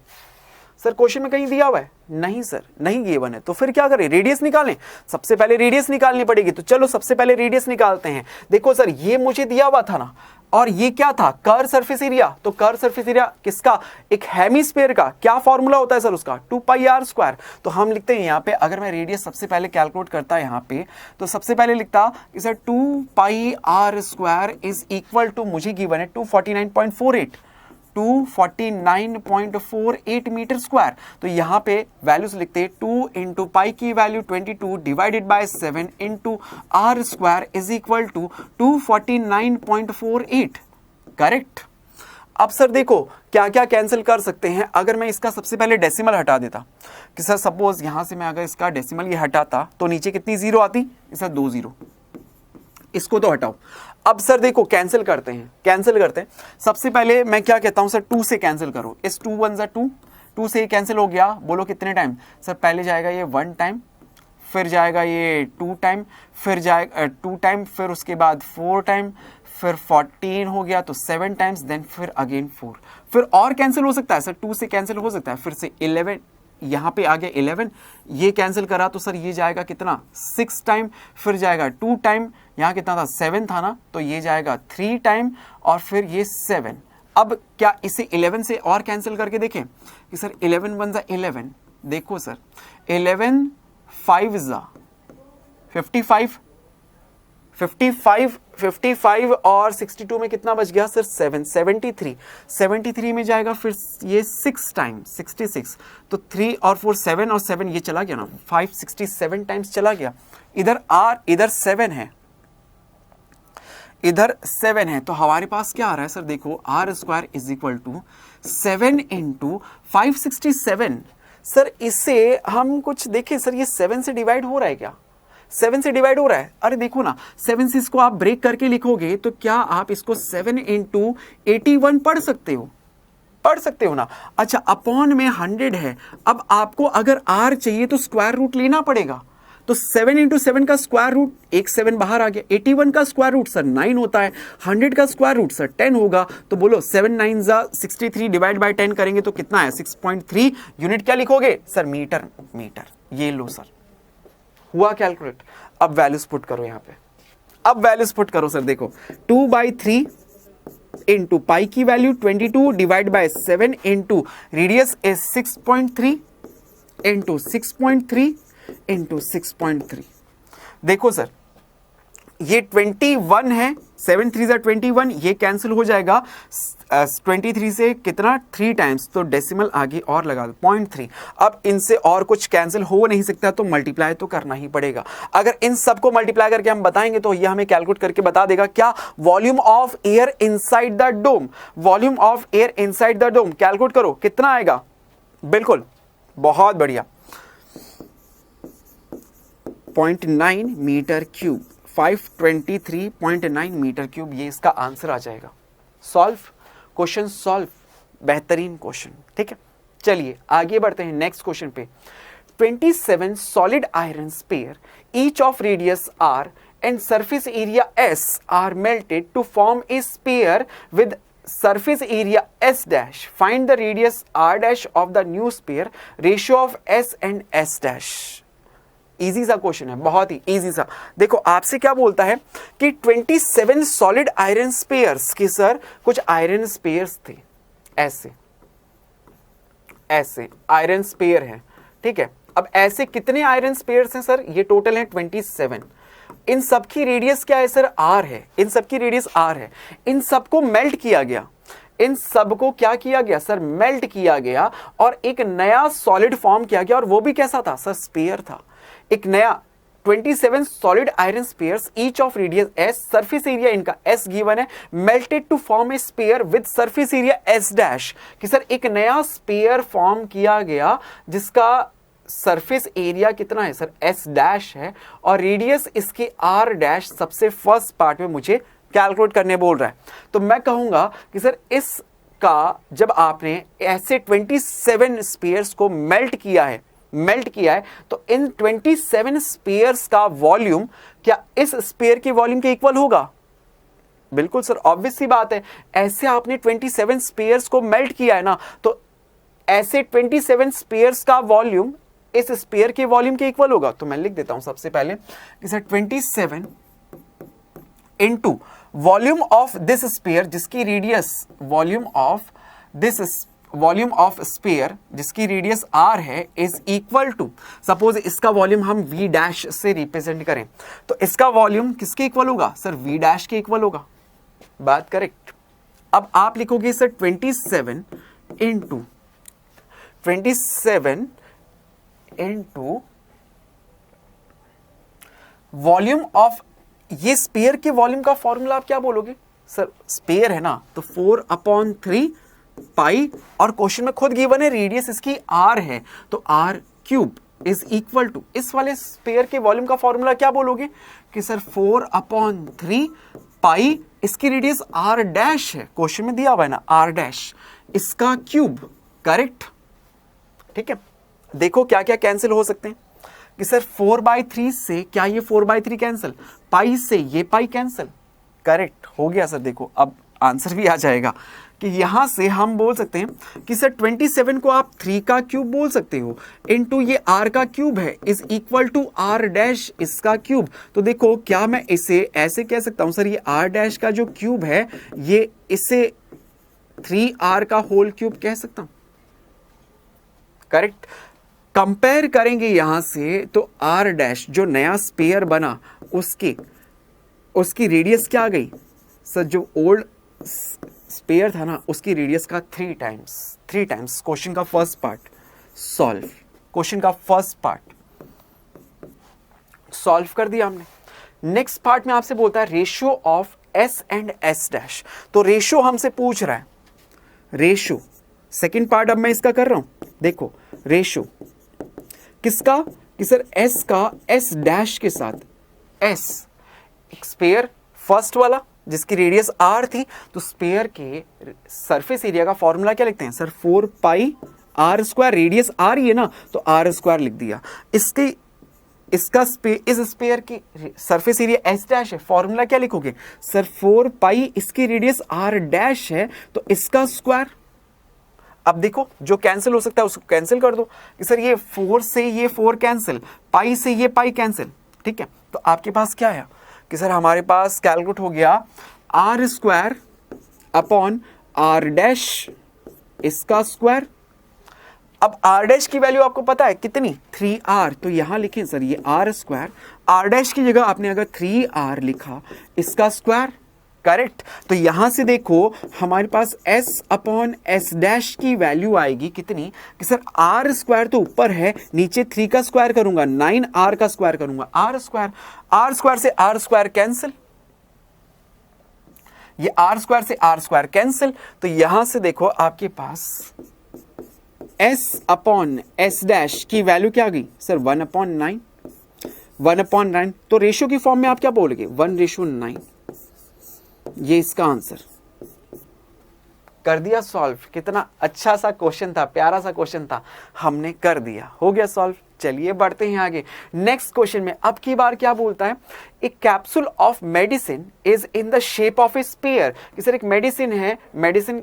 सर, क्वेश्चन में कहीं दिया हुआ है, नहीं सर नहीं गिवन है। तो फिर क्या करें, रेडियस निकालें, सबसे पहले रेडियस निकालनी पड़ेगी। तो चलो सबसे पहले रेडियस निकालते हैं। देखो सर ये मुझे दिया हुआ था ना, और ये क्या था, कर्व सरफेस एरिया। तो कर्व सरफेस एरिया किसका, एक हेमिस्फीयर का, क्या फॉर्मूला होता है सर उसका, 2πr²। तो हम लिखते हैं यहाँ पे, अगर मैं रेडियस सबसे पहले कैलकुलेट करता यहाँ पे, तो सबसे पहले लिखता कि sir 2πr² is equal to, मुझे गिवन है 249.48 मीटर स्क्वायर। तो यहां पे वैल्यूज लिखते हैं 2 इंटू पाई की value 22 divided by 7 into r square is equal to 249.48। Correct. अब सर देखो क्या क्या कैंसिल कर सकते हैं, अगर मैं इसका सबसे पहले डेसिमल हटा देता कि सर सपोज यहां से मैं अगर इसका डेसिमल ये हटाता तो नीचे कितनी जीरो आती सर, 2 जीरो, इसको तो हटाओ। अब सर देखो कैंसिल करते हैं, कैंसिल करते हैं। सबसे पहले मैं क्या कहता हूं सर, 2 से कैंसिल करो, इस 2 1 जा 2, 2 से कैंसिल हो गया, बोलो कितने टाइम सर, पहले जाएगा ये 1 टाइम, फिर जाएगा ये 2 टाइम, फिर जाएगा 2 टाइम, फिर उसके बाद 4 टाइम, फिर 14 हो गया तो 7 टाइम्स, देन फिर अगेन 4, फिर और कैंसिल हो सकता है सर, 2 से कैंसिल हो सकता है, फिर से 11, यहाँ पे आ गया 11, ये कैंसिल करा तो सर ये जाएगा कितना 6 टाइम, फिर जाएगा 2 टाइम, यहाँ कितना था 7 था ना, तो ये जाएगा 3 टाइम, और फिर ये 7। अब क्या इसे 11 से और कैंसिल करके देखें कि सर 11 1 जा 11, देखो सर 11 5 जा 55, 55 और 62 में कितना बच गया सर 7, 73 में जाएगा फिर ये 6 टाइम 66, तो 3 और 4 7 और 7 ये चला गया ना, 567 टाइम्स चला गया। इधर R इधर 7 है, इधर 7 है, तो हमारे पास क्या आ रहा है सर, देखो R² is equal to 7 into 567। Sir इससे हम कुछ देखें सर, ये 7 से डिवाइड हो रहा है क्या, 7 से डिवाइड हो रहा है, अरे देखो ना 7 से इसको आप ब्रेक करके लिखोगे तो क्या आप इसको 7 इंटू 81 पढ़ सकते हो, पढ़ सकते हो ना। अच्छा अपॉन में 100 है, अब आपको अगर R चाहिए तो स्क्वायर रूट लेना पड़ेगा, तो 7 इंटू 7 का स्क्वायर रूट, एक 7 बाहर आ गया, 81 का स्क्वायर रूट सर 9 होता है, 100 का स्क्वायर रूट सर 10 होगा, तो बोलो 7 9 जा 63 डिवाइड बाय 10 करेंगे तो कितना है 6.3 यूनिट, क्या लिखोगे सर मीटर, मीटर। ये लो सर हुआ कैलकुलेट। अब वैल्यूज पुट करो यहाँ पे, अब वैल्यूज पुट करो सर, देखो 2/3 इंटू पाई की value 22 divide by 7 into radius is 6.3 into 6.3 into 6.3। देखो सर ये 21 है, 7 3 जा 21, ये कैंसिल हो जाएगा 23 से कितना 3 टाइम्स, तो डेसिमल आगे और लगा दो 0.3। अब इनसे और कुछ कैंसिल हो नहीं सकता तो मल्टीप्लाई तो करना ही पड़ेगा। अगर इन सबको मल्टीप्लाई करके हम बताएंगे तो ये हमें कैलकुलेट करके बता देगा क्या, volume of air inside the dome. Volume of air inside the dome calculate करो कितना आएगा, बिल्कुल बहुत बढ़िया 0.9 मीटर क्यूब, 523.9 मीटर क्यूब, ये इसका आंसर आ जाएगा। सॉल्व, क्वेश्चन सॉल्व, बेहतरीन क्वेश्चन। ठीक है, चलिए आगे बढ़ते हैं नेक्स्ट क्वेश्चन पे। 27 solid iron sphere each of radius r and surface area s are melted to form a sphere with surface area s dash. Find the radius r dash of the new sphere, ratio of s and s dash. Easy सा question है, बहुत ही easy सा। देखो आपसे क्या बोलता है कि 27 सॉलिड आयरन स्पेयर्स की सर कुछ आयरन स्पेयर्स थे, ऐसे ऐसे आयरन स्पेयर है। ठीक है, अब ऐसे कितने आयरन स्पेयर्स हैं सर, ये टोटल है 27। इन सब की रेडियस क्या है सर, r है, इन सब की रेडियस r है। इन सबको मेल्ट किया गया, इन सबको क्या किया गया सर, मेल्ट किया गया और एक नया सॉलिड फॉर्म किया गया, और वो भी कैसा था सर, स्पेयर था। एक नया 27 solid iron spheres each of radius s, surface area इनका s गिवन है, melted to form a sphere with surface area s dash. कि सर एक नया स्पेयर फॉर्म किया गया जिसका सरफेस एरिया कितना है सर, s डैश है, और रेडियस इसकी r डैश सबसे फर्स्ट पार्ट में मुझे कैलकुलेट करने बोल रहा है। तो मैं कहूंगा कि सर इसका जब आपने ऐसे 27 स्पेयर्स को मेल्ट किया है तो इन 27 स्पेयर्स का वॉल्यूम क्या इस स्पेयर के वॉल्यूम के इक्वल होगा? बिल्कुल सर, ऑब्वियस सी बात है। ऐसे आपने 27 स्पेयर्स को मेल्ट किया है ना, तो ऐसे 27 स्पेयर्स का वॉल्यूम इस स्पेयर के वॉल्यूम के इक्वल होगा। तो मैं लिख देता हूं सबसे पहले कि sir 27 into volume of this sphere जिसकी रेडियस, वॉल्यूम ऑफ स्पेयर जिसकी रेडियस r है, इज इक्वल टू, सपोज इसका वॉल्यूम हम v डैश से रिप्रेजेंट करें तो इसका वॉल्यूम किसके इक्वल होगा सर, v डैश के इक्वल होगा। बात करेक्ट। अब आप लिखोगे सर 27 इंटू वॉल्यूम ऑफ, ये स्पेयर के वॉल्यूम का फॉर्मूला आप क्या बोलोगे सर, स्पेयर है ना तो 4/3 पाई, और क्वेश्चन में खुद गिवन है रेडियस इसकी r है तो r cube is equal to, इस वाले स्पेयर के वॉल्यूम का फॉर्मूला क्या बोलोगे कि सर 4/3 पाई, इसकी रेडियस r डैश है, क्वेश्चन में दिया हुआ है ना r डैश, इसका क्यूब। करेक्ट। ठीक है, देखो क्या क्या कैंसिल हो सकते हैं कि सर 4/3 से क्या ये 4/3 कैंसिल, पाई से ये पाई कैंसिल। करेक्ट हो गया सर। देखो अब आंसर भी आ जाएगा कि यहां से हम बोल सकते हैं कि सर 27 को आप 3 का क्यूब बोल सकते हो, इनटू ये r का क्यूब है is equal to r dash इसका क्यूब। तो देखो क्या मैं इसे ऐसे कह सकता हूं सर, ये r डैश का जो क्यूब है ये इसे 3r का होल क्यूब कह सकता हूं। करेक्ट। कंपेयर करेंगे यहां से तो r डैश जो नया स्पेयर बना उसकी रेडियस क्या आ गई सर, जो ओल्ड स्पेयर था ना उसकी रेडियस का 3 टाइम्स। क्वेश्चन का फर्स्ट पार्ट सॉल्व, क्वेश्चन का फर्स्ट पार्ट सॉल्व कर दिया हमने। नेक्स्ट पार्ट में आपसे बोलता है ratio of s and s dash. तो रेशियो हमसे पूछ रहा है, रेशियो सेकंड पार्ट अब मैं इसका कर रहा हूं। देखो रेशियो किसका कि सर s का s डैश के साथ, s स्पेयर फर्स्ट वाला जिसकी रेडियस r थी, तो स्पेयर के सरफेस एरिया का फॉर्मूला क्या लिखते हैं सर, 4 पाई r स्क्वायर, रेडियस r ही है ना तो r स्क्वायर लिख दिया। इस स्पेयर की सरफेस एरिया s डैश है, फॉर्मूला क्या लिखोगे सर 4 पाई, इसकी रेडियस r डैश है तो इसका स्क्वायर। अब देखो जो कैंसिल हो सकता है उसको कैंसिल कर दो कि सर ये 4 से ये 4 कैंसिल, पाई से ये पाई कैंसिल। ठीक है, तो आपके पास क्या है कि सर हमारे पास कैलकुलेट हो गया r अपॉन आर डैश इसका स्क्वायर। अब आर डैश की वैल्यू आपको पता है कितनी, 3r, तो यहां लिखें सर ये आर स्क्वायर, आर डैश की जगह आपने अगर 3r लिखा इसका स्क्वायर, करेक्ट। तो यहां से देखो हमारे पास s अपॉन एस डैश की वैल्यू आएगी कितनी, कि सर आर स्क्वायर तो ऊपर है, नीचे 3 का स्क्वायर करूंगा 9r का स्क्वायर करूंगा आर स्क्वायर से आर स्क्वायर कैंसिल, ये आर स्क्वायर से आर स्क्वायर कैंसिल। तो यहां से देखो आपके पास s अपॉन एस डैश की वैल्यू क्या आ गई सर 1/9, 1/9। तो रेशियो की फॉर्म में आप क्या बोलोगे 1:9, ये इसका आंसर। कर दिया सॉल्व। कितना अच्छा सा क्वेश्चन था, प्यारा सा क्वेश्चन था, हमने कर दिया, हो गया सॉल्व। चलिए बढ़ते हैं आगे नेक्स्ट क्वेश्चन में। अब की बार क्या बोलता है, एक capsule of medicine is in the shape of A sphere. कि सर एक मेडिसिन है, मेडिसिन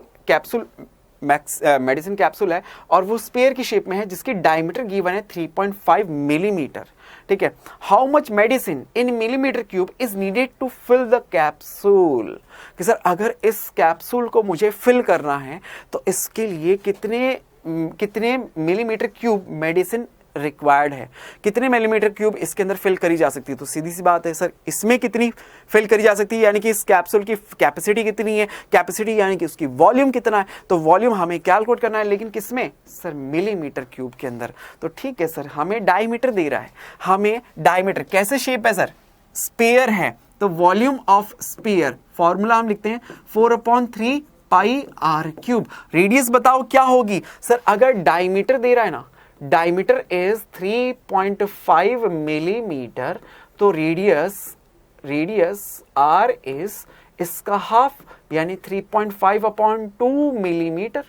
कैप्सूल है और वो स्फीयर की शेप में है, जिसकी डायमीटर गिवन है 3.5 मिलीमीटर। ठीक है, how much medicine in millimetre cube is needed to fill the capsule. कि सर अगर इस कैप्सूल को मुझे फिल करना है तो इसके लिए कितने मिलीमीटर क्यूब मेडिसिन रिक्वायर्ड है, कितने मिलीमीटर क्यूब इसके अंदर फिल करी जा सकती है। तो सीधी सी बात है सर, इसमें कितनी फिल करी जा सकती है, यानी कि इस कैप्सूल की कैपेसिटी कितनी है, कैपेसिटी यानी कि उसकी वॉल्यूम कितना है। तो वॉल्यूम हमें कैलकुलेट करना है, लेकिन किसमें सर मिलीमीटर क्यूब के अंदर। तो ठीक है सर, हमें डायमीटर दे रहा है, हमें डायमीटर कैसे शेप है सर, स्फीयर है, तो वॉल्यूम ऑफ स्फीयर फॉर्मूला हम लिखते हैं 4/3 पाई आर क्यूब। रेडियस बताओ क्या होगी सर, अगर डायमीटर दे रहा है ना, डायमीटर इज 3.5 मिलीमीटर, तो रेडियस आर इज इसका हाफ, यानी 3.5/2 मिलीमीटर।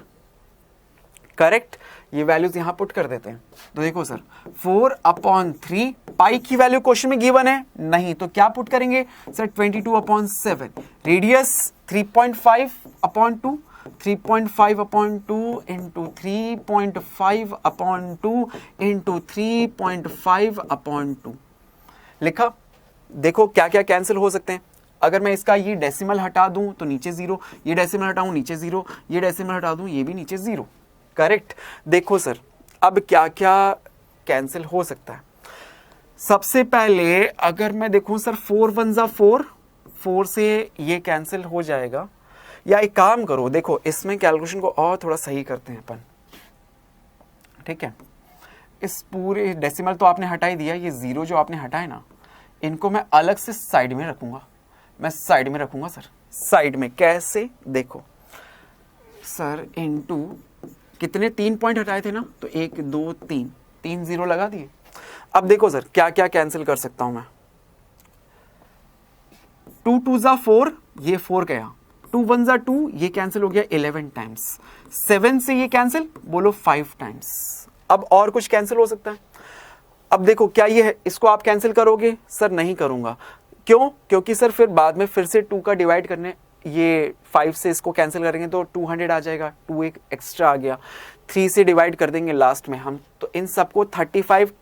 करेक्ट, ये वैल्यूज यहां पुट कर देते हैं। तो देखो सर 4/3 पाई की वैल्यू क्वेश्चन में गिवन है नहीं, तो क्या पुट करेंगे सर 22/7। रेडियस 3.5/2, 3.5/2 इंटू 3.5/2 इंटू 3.5/2 लिखा। देखो क्या क्या कैंसिल हो सकते हैं। अगर मैं इसका ये डेसिमल हटा दूं तो नीचे 0, ये डेसिमल हटाऊं नीचे 0, ये डेसिमल हटा दूं ये भी नीचे 0। करेक्ट। देखो सर अब क्या क्या कैंसिल हो सकता है। सबसे पहले अगर मैं देखूं सर 4 1 जा 4 से ये कैंसिल हो जाएगा। या एक काम करो, देखो इसमें कैलकुलेशन को और थोड़ा सही करते हैं अपन। ठीक है, इस पूरे डेसिमल तो आपने हटा ही दिया, ये 0 जो आपने हटाए ना, इनको मैं अलग से साइड में रखूंगा। मैं साइड में रखूंगा सर, साइड में कैसे, देखो सर इनटू कितने 3 पॉइंट हटाए थे ना, तो 1 2 3 0 लगा दिए। अब देखो सर क्या क्या कैंसिल कर सकता हूं मैं। 2 2 जा 4, ये 4 गया, 2 1 जा 2, ये कैंसिल हो गया 11 टाइम्स, 7 से ये कैंसिल, बोलो 5 टाइम्स। अब और कुछ कैंसिल हो सकता है। अब देखो क्या ये है, इसको आप कैंसिल करोगे सर, नहीं करूंगा। क्यों? क्योंकि सर फिर बाद में फिर से 2 का डिवाइड करने, ये 5 से इसको कैंसिल करेंगे तो 200 आ जाएगा, 2 एक एक्स्ट्रा आ गया, 3 से डिवाइड कर देंगे लास्ट में हम, तो इन सबको 35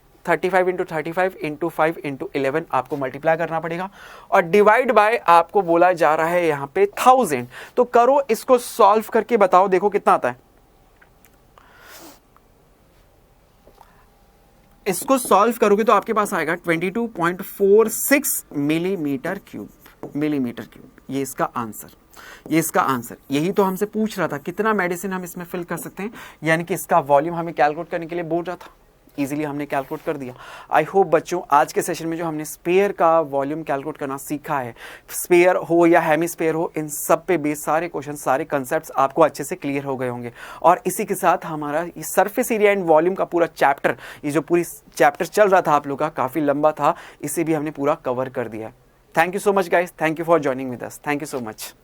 इंटू 35 इंटू 5 इंटू 11 आपको मल्टीप्लाई करना पड़ेगा, और डिवाइड बाय आपको बोला जा रहा है यहाँ पे 1000। तो करो इसको सॉल्व करके बताओ, देखो कितना आता है। इसको सॉल्व करोगे तो आपके पास आएगा 22.46 मिलीमीटर क्यूब। ये इसका आंसर, यही तो हमसे पूछ रहा था कितना मेडिसिन हम इसमें फिल कर सकते हैं, यानी कि इसका वॉल्यूम हमें कैलकुलेट करने के लिए बोल रहा था। इजीली हमने कैलकुलेट कर दिया। आई होप बच्चों आज के सेशन में जो हमने स्पेयर का वॉल्यूम कैलकुलेट करना सीखा है, स्पेयर हो या हेमिस्फेयर हो, इन सब पे बेस सारे क्वेश्चन, सारे कंसेप्ट्स आपको अच्छे से क्लियर हो गए होंगे। और इसी के साथ हमारा ये सरफेस एरिया एंड वॉल्यूम का पूरा चैप्टर, ये जो पूरी चैप्टर चल रहा था आप लोग का, काफ़ी लंबा था, इसे भी हमने पूरा कवर कर दिया। Thank you so much guys, thank you for joining with us, thank you so much.